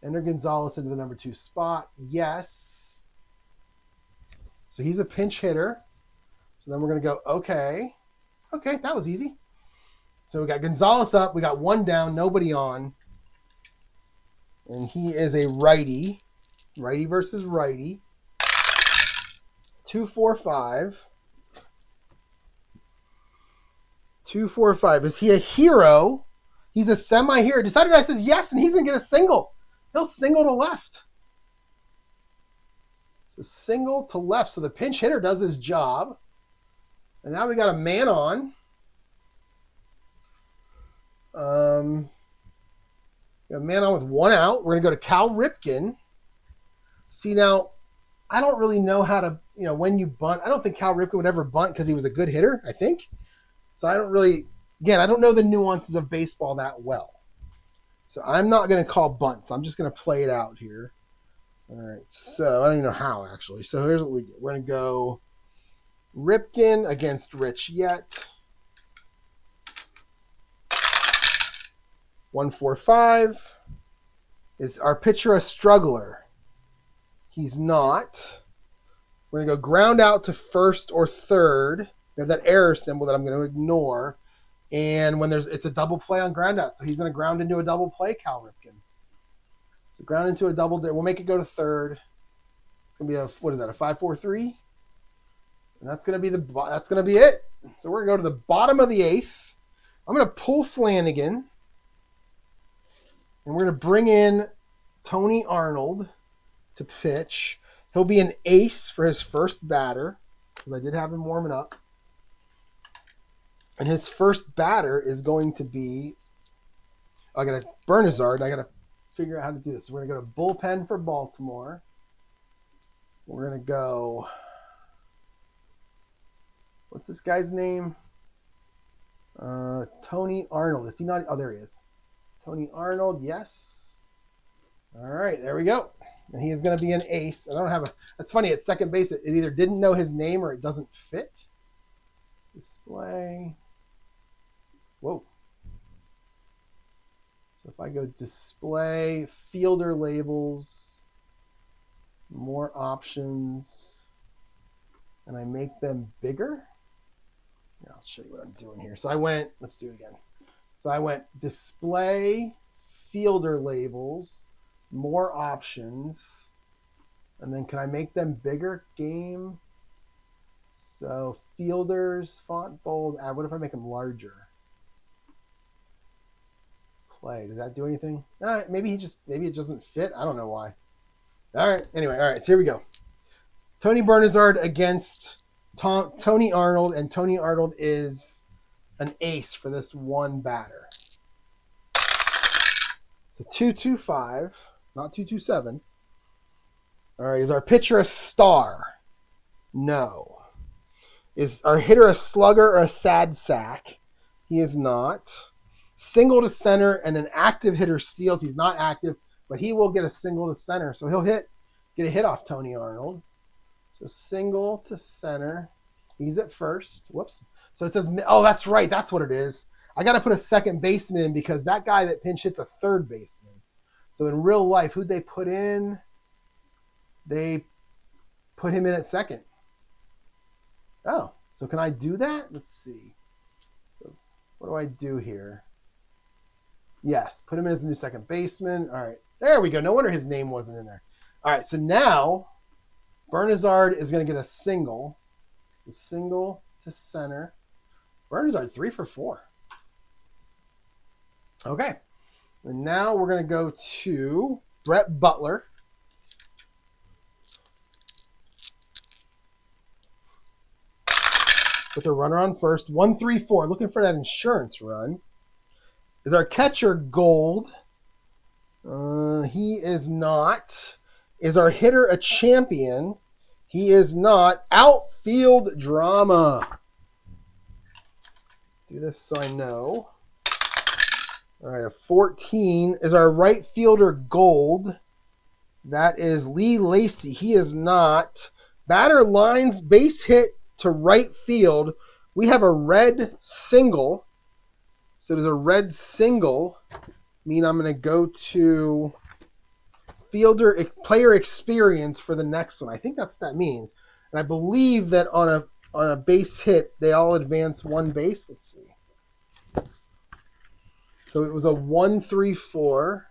Speaker 1: Enter Gonzalez into the number 2 spot. Yes. So he's a pinch hitter. So then we're going to go, okay. Okay, that was easy. So we got Gonzalez up. We got 1 down, nobody on. And he is a righty. Righty versus righty. 2-4-5. 2-4-5. Is he a hero? He's a semi-hero. Decided I says yes, and he's going to get a single. He'll single to left. So single to left. So the pinch hitter does his job. And now we got a man on. We got a man on with 1 out. We're going to go to Cal Ripken. See, now, I don't really know how to, when you bunt. I don't think Cal Ripken would ever bunt because he was a good hitter, I think. So I don't really, again, I don't know the nuances of baseball that well. So I'm not going to call bunts. I'm just going to play it out here. All right, so I don't even know how, actually. So here's what we do. We're going to go Ripken against Rich Yet. 1-4-5. Is our pitcher a struggler? He's not. We're going to go ground out to first or third. We have that error symbol that I'm going to ignore. And when it's a double play on ground out. So he's going to ground into a double play, Cal Ripken. So ground into a double. We'll make it go to third. It's going to be a 5-4-3? And that's going to be it. So we're going to go to the bottom of the 8th. I'm going to pull Flanagan. And we're going to bring in Tony Arnold to pitch. He'll be an ace for his first batter, because I did have him warming up. And his first batter is going to be, I got to Bernazard. I got to figure out how to do this. So we're going to go to bullpen for Baltimore. We're going to go, what's this guy's name? Tony Arnold. Is he not? Oh, there he is. Tony Arnold, yes. All right, there we go. And he is going to be an ace. I don't have a, that's funny, at second base, it either didn't know his name or it doesn't fit. Display. Whoa. So if I go display, fielder labels, more options, and I make them bigger. I'll show you what I'm doing here. So I went, let's do it again. So I went display, fielder labels, more options, and then can I make them bigger? Game. So fielders, font bold. What if I make them larger? Play. Does that do anything? Maybe it doesn't fit. I don't know why. All right. Anyway, all right. So here we go. Tony Bernazard against Tony Arnold, and Tony Arnold is an ace for this one batter. So 2-2-5, not 2-2-7. All right, is our pitcher a star? No. Is our hitter a slugger or a sad sack? He is not. Single to center, and an active hitter steals. He's not active, but he will get a single to center. So he'll get a hit off Tony Arnold. So single to center. He's at first. Whoops. So it says, oh, that's right. That's what it is. I got to put a second baseman in because that guy that pinch hits a third baseman. So in real life, who'd they put in? They put him in at second. Oh, so can I do that? Let's see. So what do I do here? Yes, put him in as the new second baseman. All right, there we go. No wonder his name wasn't in there. All right, so now Bernazard is going to get a single. So single to center. Bernazard 3 for 4. Okay, and now we're going to go to Brett Butler. With a runner on first. 1-3-4. Looking for that insurance run. Is our catcher Gold? He is not. Is our hitter a champion? He is not. Outfield drama. Do this so I know. All right, a 14. Is our right fielder Gold? That is Lee Lacey. He is not. Batter lines base hit to right field We have a red single. So there's a red single. Mean I'm going to go to player experience for the next one. I think that's what that means. And I believe that on a base hit, they all advance one base. Let's see. So it was a 1-3-4.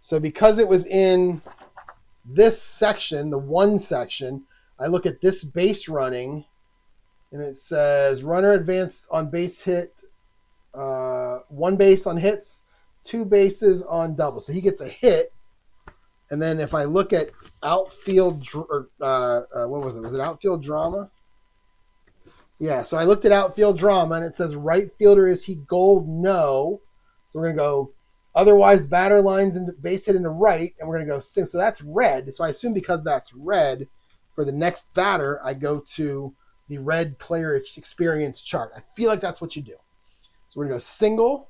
Speaker 1: So because it was in this section, the 1 section, I look at this base running, and it says runner advance on base hit, 1 base on hits, 2 bases on doubles. So he gets a hit. And then if I look at outfield, what was it? Was it outfield drama? Yeah, so I looked at outfield drama, and it says right fielder, is he gold? No. So we're going to go otherwise batter lines and base hit into right, and we're going to go single. So that's red. So I assume because that's red, for the next batter, I go to the red player experience chart. I feel like that's what you do. So we're going to go single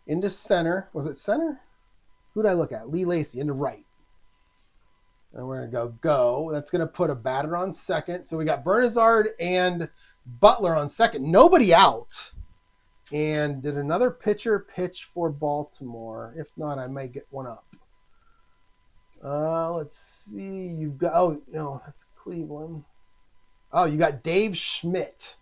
Speaker 1: into center. Was it center? Who did I look at? Lee Lacey into right. And we're going to go. That's going to put a batter on second. So we got Bernazard and Butler on second. Nobody out. And did another pitcher pitch for Baltimore? If not, I might get one up. Let's see. You've got, oh, no, that's Cleveland. Oh, you got Dave Schmidt.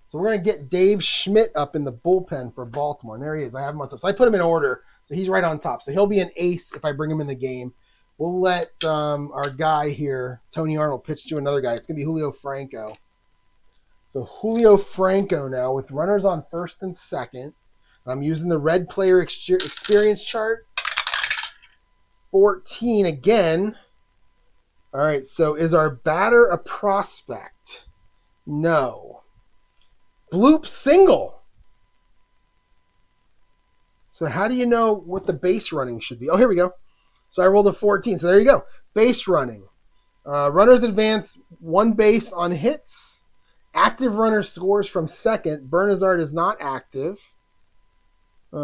Speaker 1: So we're going to get Dave Schmidt up in the bullpen for Baltimore. And there he is. I have him on top. So I put him in order. So he's right on top. So he'll be an ace if I bring him in the game. We'll let our guy here, Tony Arnold, pitch to another guy. It's going to be Julio Franco. So Julio Franco now with runners on first and second. I'm using the red player experience chart. 14 again. All right, so is our batter a prospect? No. Bloop single. So how do you know what the base running should be? Oh, here we go. So I rolled a 14. So there you go. Base running. Runners advance 1 base on hits. Active runner scores from second. Bernazard is not active. 2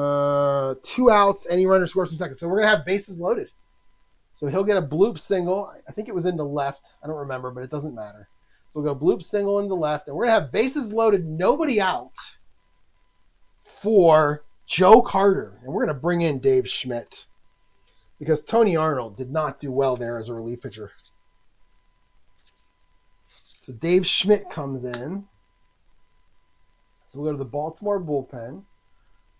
Speaker 1: outs. Any runner scores from second. So we're going to have bases loaded. So he'll get a bloop single. I think it was into left. I don't remember, but it doesn't matter. So we'll go bloop single into left. And we're going to have bases loaded, nobody out for Joe Carter. And we're going to bring in Dave Schmidt because Tony Arnold did not do well there as a relief pitcher. So Dave Schmidt comes in. So we'll go to the Baltimore bullpen.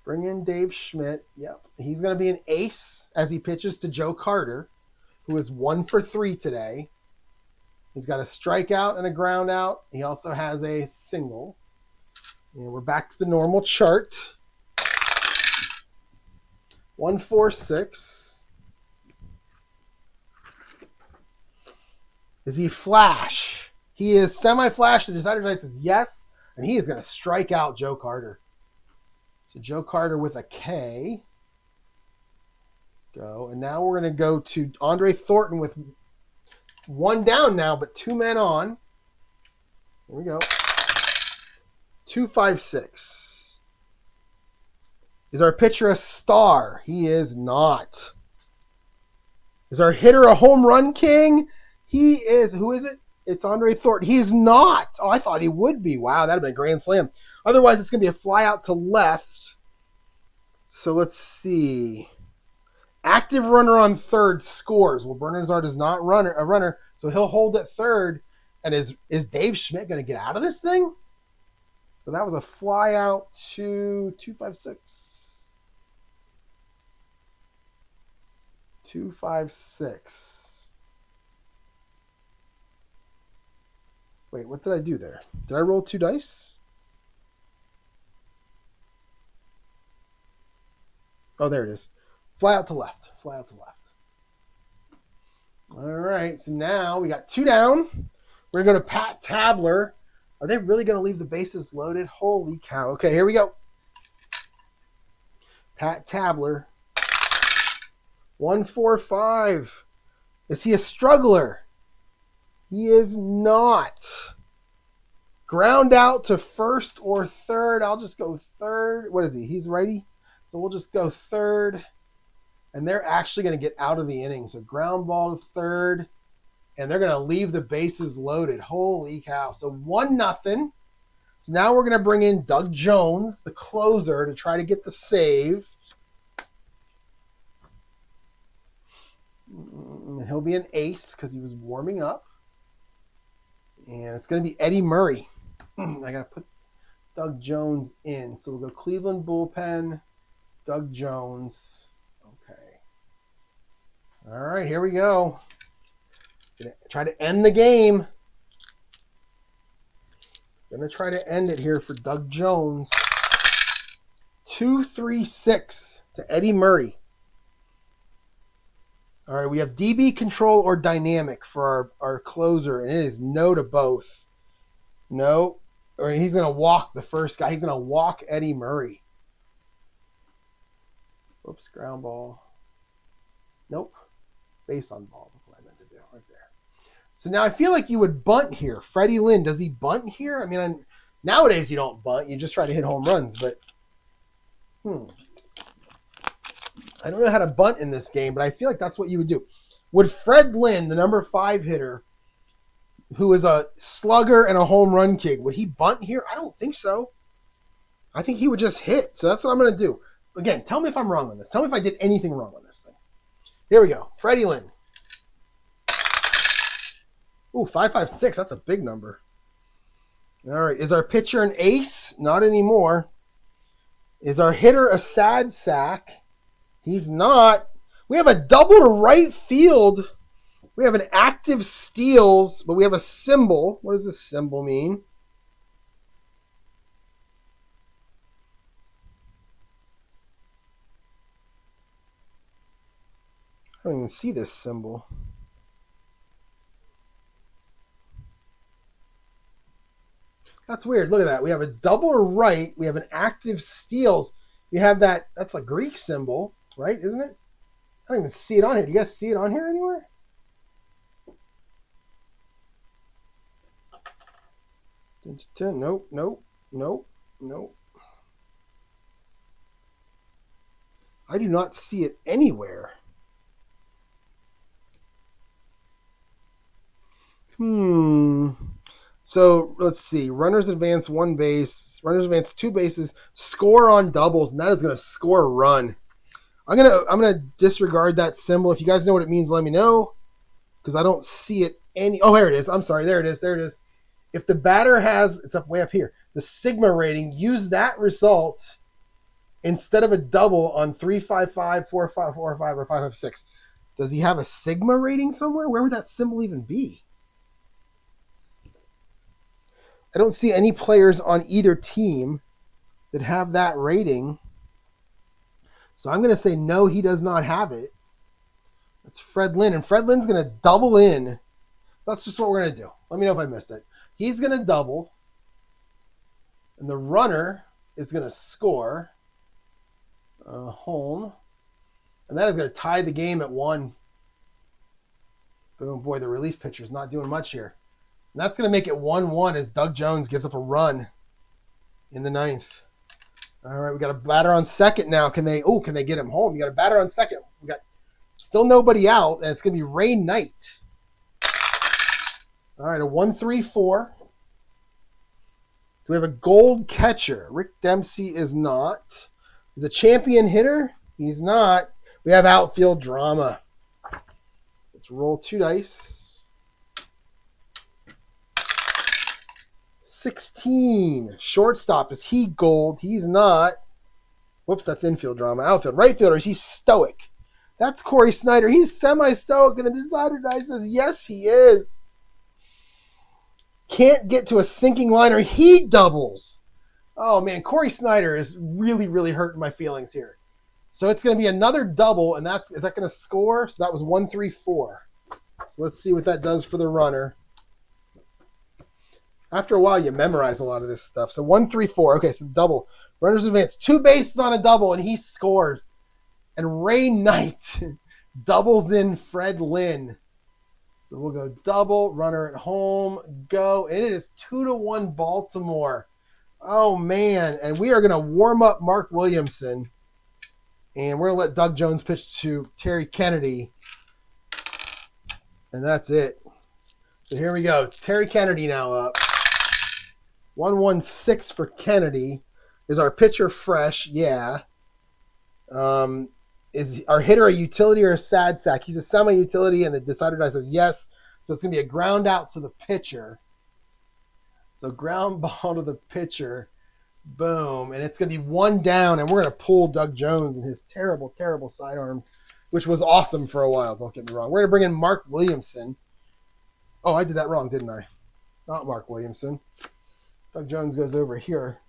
Speaker 1: Bring in Dave Schmidt. Yep. He's going to be an ace as he pitches to Joe Carter, who is 1 for 3 today. He's got a strikeout and a ground out. He also has a single. And we're back to the normal chart. 1-4-6. Is he flash? He is semi-flash. The decider dice says yes, and he is going to strike out Joe Carter. So Joe Carter with a K. Go. And now we're going to go to Andre Thornton with 1 down now, but 2 men on. Here we go. 2-5-6. Is our pitcher a star? He is not. Is our hitter a home run king? He is. Who is it? It's Andre Thornton. He's not. Oh, I thought he would be. Wow, that would have been a grand slam. Otherwise, it's going to be a fly out to left. So let's see. Active runner on third scores. Well, Bernazard is not a runner, so he'll hold at third. And is Dave Schmidt going to get out of this thing? So that was a fly out to 2-5-6. 2-5-6. Wait, what did I do there? Did I roll 2 dice? Oh, there it is. Fly out to left. Fly out to left. All right, so now we got 2 down. We're going to go to Pat Tabler. Are they really going to leave the bases loaded? Holy cow. Okay, here we go. Pat Tabler. 1-4-5. Is he a struggler? He is not. Ground out to first or third. I'll just go third. What is he? He's righty. So we'll just go third. And they're actually going to get out of the inning. So ground ball to third. and they're going to leave the bases loaded. Holy cow. So 1-0. So now we're going to bring in Doug Jones, the closer, to try to get the save. He'll be an ace because he was warming up. And it's going to be Eddie Murray. I got to put Doug Jones in. So we'll go Cleveland bullpen, Doug Jones. Okay. All right, here we go. Gonna try to end the game. Gonna try to end it here for Doug Jones. 2-3-6 to Eddie Murray. All right, we have DB control or dynamic for our closer, and it is no to both. No, or he's going to walk the first guy. He's going to walk Eddie Murray. Whoops, ground ball. Nope, base on balls. That's what I meant to do right there. So now I feel like you would bunt here. Freddie Lynn, does he bunt here? I mean, nowadays you don't bunt. You just try to hit home runs, but I don't know how to bunt in this game, but I feel like that's what you would do. Would Fred Lynn, the number 5 hitter, who is a slugger and a home run king, would he bunt here? I don't think so. I think he would just hit. So that's what I'm going to do. Again, tell me if I'm wrong on this. Tell me if I did anything wrong on this thing. Here we go. Freddie Lynn. Ooh, 5.56. That's a big number. All right. Is our pitcher an ace? Not anymore. Is our hitter a sad sack? He's not. We have a double to right field. We have an active steals, but we have a symbol. What does this symbol mean? I don't even see this symbol. That's weird. Look at that. We have a double to right. We have an active steals. We have that. That's a Greek symbol, right? Isn't it? I don't even see it on here. Do you guys see it on here anywhere? Nope, nope, nope, nope. I do not see it anywhere. So let's see. Runners advance 1 base. Runners advance 2 bases. Score on doubles, and that is going to score a run. I'm gonna disregard that symbol. If you guys know what it means, let me know, because I don't see it any. Oh, here it is. I'm sorry. There it is. There it is. If the batter has, it's up way up here, the sigma rating, use that result instead of a double on 355, 4545, or 556. Does he have a sigma rating somewhere? Where would that symbol even be? I don't see any players on either team that have that rating. So I'm going to say no, he does not have it. That's Fred Lynn. And Fred Lynn's going to double in. So that's just what we're going to do. Let me know if I missed it. He's going to double. And the runner is going to score home. And that is going to tie the game at 1. Boom, boy, the relief pitcher's not doing much here. And that's going to make it 1-1 as Doug Jones gives up a run in the 9th. All right, we got a batter on second now. Can they get him home? You got a batter on second. We got still nobody out, and it's going to be Ray Knight. All right, a 1-3-4. Do we have a gold catcher? Rick Dempsey is not. Is a champion hitter? He's not. We have outfield drama. Let's roll 2 dice. 16. Shortstop. Is he gold? He's not. Whoops, that's infield drama. Outfield. Right fielder. He's stoic. That's Cory Snyder. He's semi-stoic, and the decider die says, yes, he is. Can't get to a sinking liner. He doubles. Oh, man. Cory Snyder is really, really hurting my feelings here. So it's going to be another double, and is that going to score? So that was 1-3-4. So let's see what that does for the runner. After a while, you memorize a lot of this stuff. So 1-3-4. Okay, so double. Runners advance. 2 bases on a double, and he scores. And Ray Knight doubles in Fred Lynn. So we'll go double, runner at home, go. And it is 2-1 Baltimore. Oh, man. And we are going to warm up Mark Williamson. And we're going to let Doug Jones pitch to Terry Kennedy. And that's it. So here we go. Terry Kennedy now up. 116 for Kennedy. Is our pitcher fresh? Yeah. Is our hitter a utility or a sad sack? He's a semi-utility, and the decider die says yes. So it's going to be a ground out to the pitcher. So ground ball to the pitcher. Boom. And it's going to be one down, and we're going to pull Doug Jones and his terrible, terrible sidearm, which was awesome for a while. Don't get me wrong. We're going to bring in Mark Williamson. Oh, I did that wrong, didn't I? Not Mark Williamson. Doug Jones goes over here.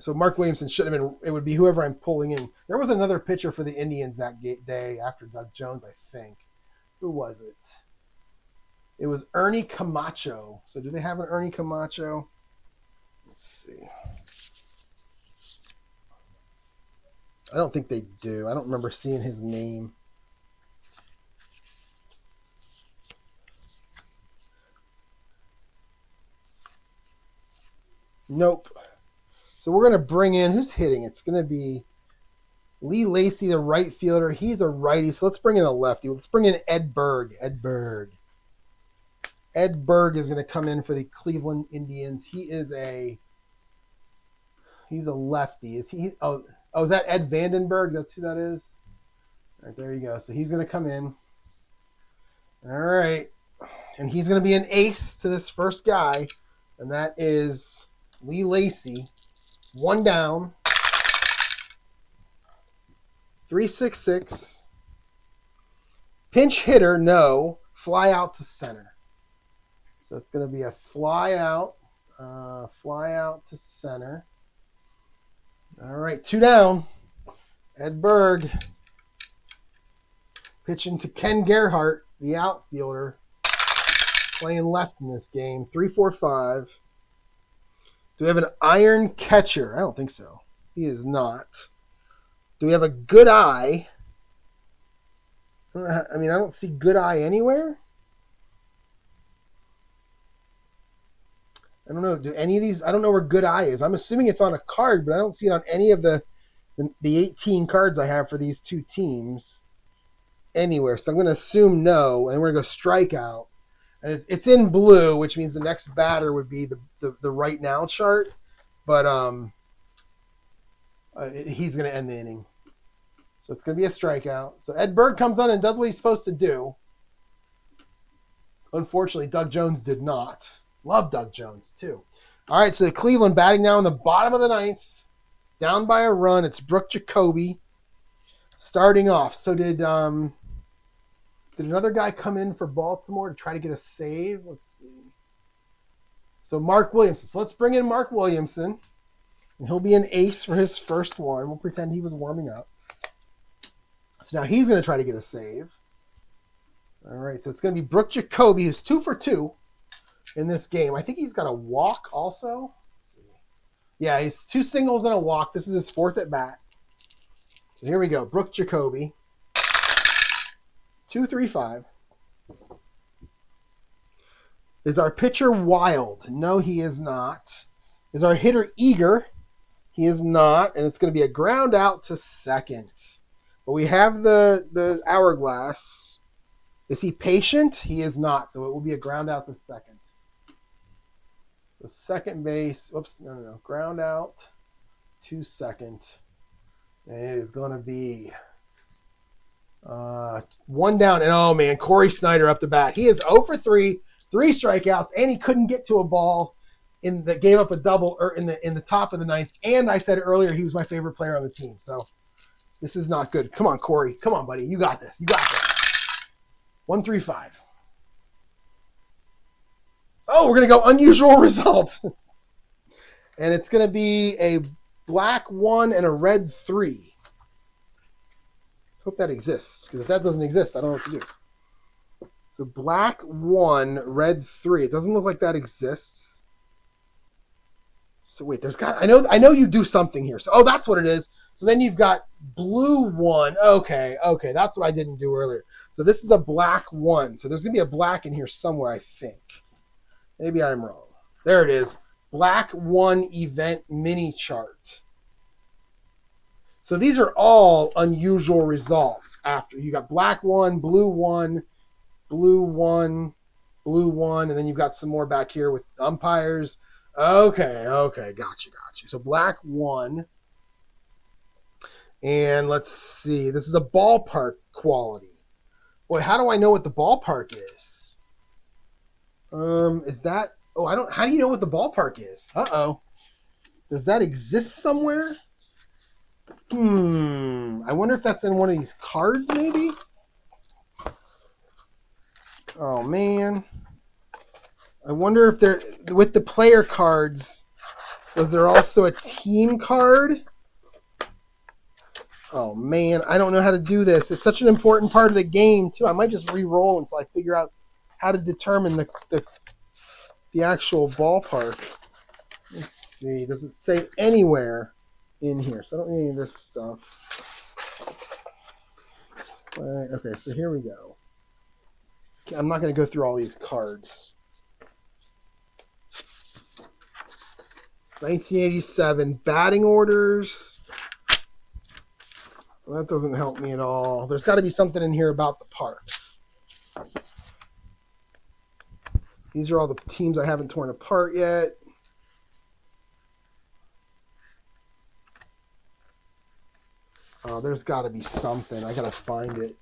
Speaker 1: So Mark Williamson should have been, it would be whoever I'm pulling in. There was another pitcher for the Indians that day after Doug Jones, I think. Who was it? It was Ernie Camacho. So do they have an Ernie Camacho? Let's see. I don't think they do. I don't remember seeing his name. Nope. So we're going to bring in, who's hitting? It's going to be Lee Lacy, the right fielder. He's a righty, so let's bring in a lefty. Let's bring in Ed Berg. Ed Berg is going to come in for the Cleveland Indians. He's a lefty. Is he? Oh, is that Ed Vandenberg? That's who that is? All right, there you go. So he's going to come in. All right. And he's going to be an ace to this first guy, and that is Lee Lacy. One down. 3-6-6. Pinch hitter, no. Fly out to center. So it's going to be a fly out to center. All right, 2 down. Ed Berg pitching to Ken Gerhardt, the outfielder, playing left in this game. 3-4-5. Do we have an iron catcher? I don't think so. He is not. Do we have a good eye? I mean, I don't see good eye anywhere. I don't know. Do any of these? I don't know where good eye is. I'm assuming it's on a card, but I don't see it on any of the 18 cards I have for these two teams anywhere. So I'm going to assume no, and we're going to go strikeout. And it's in blue, which means the next batter would be the right now chart, but he's going to end the inning. So it's going to be a strikeout. So Ed Berg comes on and does what he's supposed to do. Unfortunately, Doug Jones did not. Love Doug Jones, too. All right, so Cleveland batting now in the bottom of the ninth. Down by a run. It's Brooke Jacoby starting off. So did another guy come in for Baltimore to try to get a save? Let's see. So Mark Williamson. So let's bring in Mark Williamson. And he'll be an ace for his first one. We'll pretend he was warming up. So now he's going to try to get a save. All right, so it's going to be Brooke Jacoby, who's 2 for 2 in this game. I think he's got a walk also. Let's see. Yeah, he's 2 singles and a walk. This is his 4th at bat. So here we go. Brooke Jacoby. 2-3-5. Is our pitcher wild? No, he is not. Is our hitter eager? He is not. And it's going to be a ground out to second. But we have the hourglass. Is he patient? He is not. So it will be a ground out to second. So second base. Whoops. No. Ground out to second. And it is going to be 1 down. And oh, man, Cory Snyder up the bat. He is 0 for 3, 3 strikeouts, and he couldn't get to a ball that gave up a double in the top of the ninth. And I said earlier he was my favorite player on the team. So this is not good. Come on, Cory. Come on, buddy. You got this. 1-3-5. Oh, we're going to go unusual result. And it's going to be a black 1 and a red 3. Hope that exists, because if that doesn't exist, I don't know what to do. So black 1, red 3. It doesn't look like that exists. So wait, I know you do something here. So that's what it is. So then you've got blue 1. Okay, that's what I didn't do earlier. So this is a black 1. So there's going to be a black in here somewhere, I think. Maybe I'm wrong. There it is. Black 1 event mini chart. So these are all unusual results after. You got black 1, blue 1, blue 1, blue 1, and then you've got some more back here with umpires. Okay, got you. So black 1. And let's see. This is a ballpark quality. Boy, how do I know what the ballpark is? Is that... Oh, I don't... How do you know what the ballpark is? Uh-oh. Does that exist somewhere? I wonder if that's in one of these cards, maybe? Oh, man. I wonder if there... With the player cards, was there also a team card? Oh, man. I don't know how to do this. It's such an important part of the game, too. I might just re-roll until I figure out how to determine the actual ballpark. Let's see. Does it say anywhere in here? So I don't need any of this stuff. Okay, so here we go. I'm not going to go through all these cards. 1987 batting orders. Well, that doesn't help me at all. There's got to be something in here about the parks. These are all the teams I haven't torn apart yet. Oh, there's got to be something. I got to find it.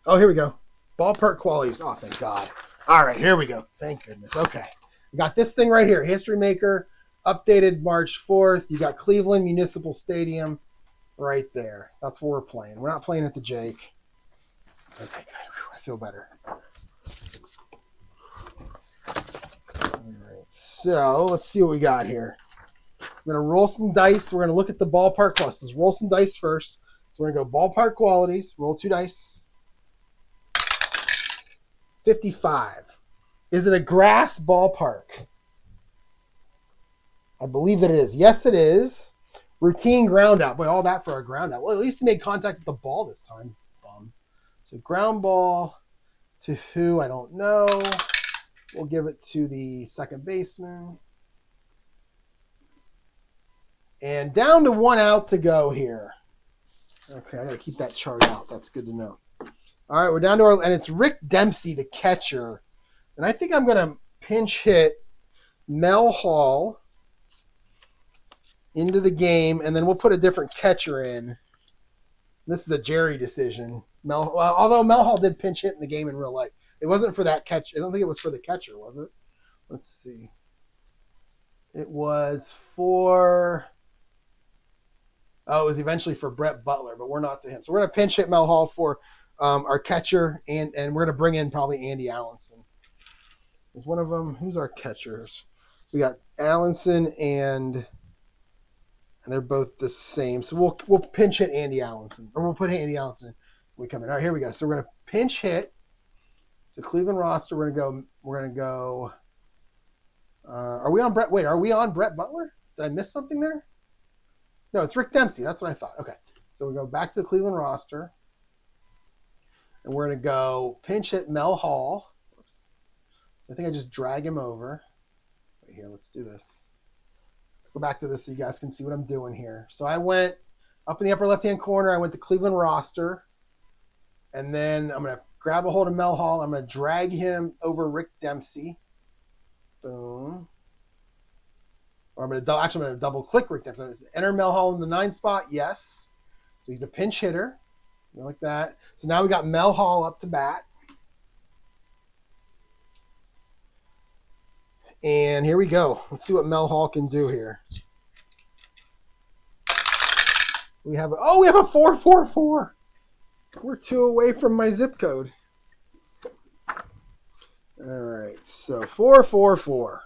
Speaker 1: Oh, here we go. Ballpark qualities. Oh, thank God. All right, here we go. Thank goodness. Okay. We got this thing right here. History Maker, updated March 4th. You got Cleveland Municipal Stadium right there. That's where we're playing. We're not playing at the Jake. Okay, good. I feel better. All right, so let's see what we got here. We're going to roll some dice. We're going to look at the ballpark qualities. Let's roll some dice first. So we're going to go ballpark qualities. Roll 2 dice. 55. Is it a grass ballpark? I believe that it is. Yes, it is. Routine ground out. Boy, all that for a ground out. Well, at least he made contact with the ball this time. Bum. So ground ball to who? I don't know. We'll give it to the second baseman. And down to 1 out to go here. Okay, I got to keep that chart out. That's good to know. All right, we're down to our, and it's Rick Dempsey, the catcher. And I think I'm going to pinch hit Mel Hall into the game, and then we'll put a different catcher in. This is a Jerry decision. Although Mel Hall did pinch hit in the game in real life. It wasn't for that catch. I don't think it was for the catcher, was it? Let's see. It was for... Oh, it was eventually for Brett Butler, but we're not to him. So we're going to pinch hit Mel Hall for our catcher, and we're going to bring in probably Andy Allenson. Is one of them? Who's our catchers? We got Allenson and they're both the same. So we'll pinch hit Andy Allenson, or we'll put Andy Allenson in when we come in. All right, here we go. So we're going to pinch hit. It's a Cleveland roster. We're going to go. Are we on Brett? Wait, are we on Brett Butler? Did I miss something there? No, it's Rick Dempsey. That's what I thought. Okay, so we go back to the Cleveland roster. And we're going to go pinch hit Mel Hall. Oops. So I think I just drag him over. Wait here, let's do this. Let's go back to this so you guys can see what I'm doing here. So I went up in the upper left-hand corner. I went to Cleveland roster. And then I'm going to grab a hold of Mel Hall. I'm going to drag him over Rick Dempsey. Boom. Or I'm going to double-click Rick Dempsey. Enter Mel Hall in the 9 spot. Yes. So he's a pinch hitter. Like that. So now we got Mel Hall up to bat. And here we go. Let's see what Mel Hall can do here. We have a 444. We're 2 away from my zip code. All right. So 444.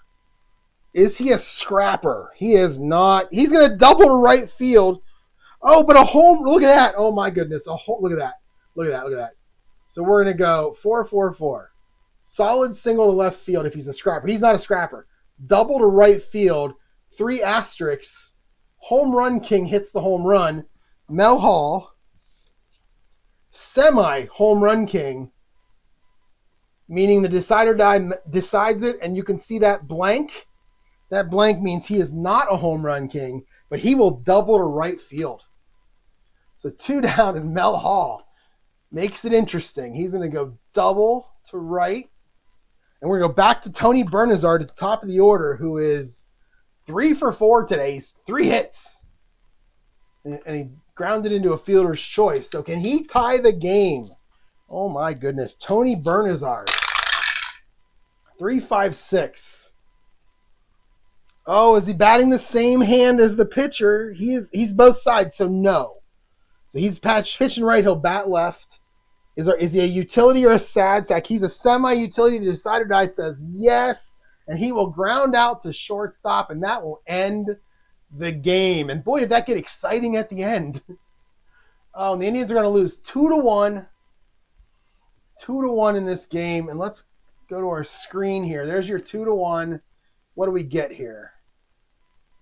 Speaker 1: Is he a scrapper? He is not. He's going to double to right field. Oh, but a home. Look at that. Oh, my goodness. Look at that. Look at that. So we're going to go 4-4-4. Solid single to left field if he's a scrapper. He's not a scrapper. Double to right field. 3 asterisks. Home run king hits the home run. Mel Hall. Semi home run king. Meaning the decider die decides it, and you can see that blank. That blank means he is not a home run king, but he will double to right field. So 2 down and Mel Hall Makes it interesting. He's going to go double to right. And we're going to go back to Tony Bernazard at the top of the order, who is 3 for 4 today. He's 3 hits. And he grounded into a fielder's choice. So can he tie the game? Oh, my goodness. Tony Bernazard. 3-5-6. Oh, is he batting the same hand as the pitcher? He's both sides, so no. So he's pitching right. He'll bat left. Is he a utility or a sad sack? He's a semi-utility. The decider die says yes, and he will ground out to shortstop, and that will end the game. And boy, did that get exciting at the end. Oh, and the Indians are going to lose 2-1. 2-1 in this game. And let's go to our screen here. There's your 2-1. What do we get here?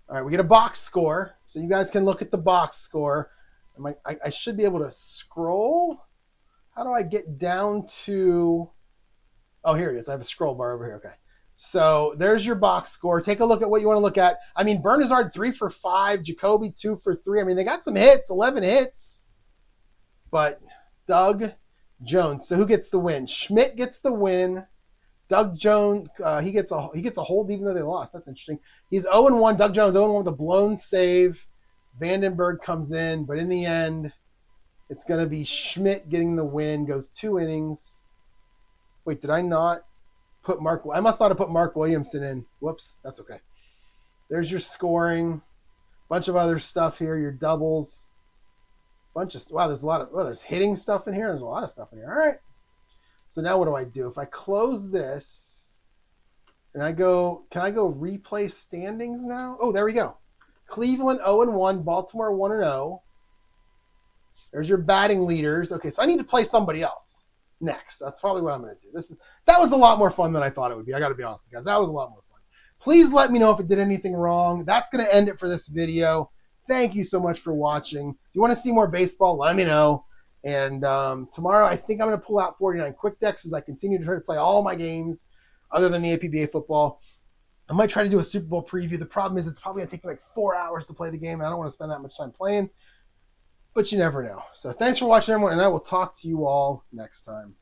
Speaker 1: All right, we get a box score. So you guys can look at the box score. I should be able to scroll. How do I get down to... Oh, here it is. I have a scroll bar over here. Okay. So there's your box score. Take a look at what you want to look at. I mean, Bernazard 3 for 5. Jacoby 2 for 3. I mean, they got some hits, 11 hits. But Doug Jones. So who gets the win? Schmidt gets the win. Doug Jones, he gets a hold even though they lost. That's interesting. He's 0-1. Doug Jones 0-1 with a blown save. Vandenberg comes in, but in the end, it's going to be Schmidt getting the win. Goes 2 innings. Wait, did I not put Mark? I must not have put Mark Williamson in. Whoops, that's okay. There's your scoring. Bunch of other stuff here. Your doubles. There's a lot of there's hitting stuff in here. There's a lot of stuff in here. All right. So now what do I do? If I close this and can I go replay standings now? Oh, there we go. Cleveland 0-1, Baltimore 1-0. There's your batting leaders. Okay, so I need to play somebody else next. That's probably what I'm going to do. That was a lot more fun than I thought it would be. I got to be honest with you guys. That was a lot more fun. Please let me know if it did anything wrong. That's going to end it for this video. Thank you so much for watching. If you want to see more baseball, let me know. And tomorrow, I think I'm going to pull out 49 quick decks as I continue to try to play all my games other than the APBA football. I might try to do a Super Bowl preview. The problem is it's probably going to take me like 4 hours to play the game, and I don't want to spend that much time playing. But you never know. So thanks for watching, everyone, and I will talk to you all next time.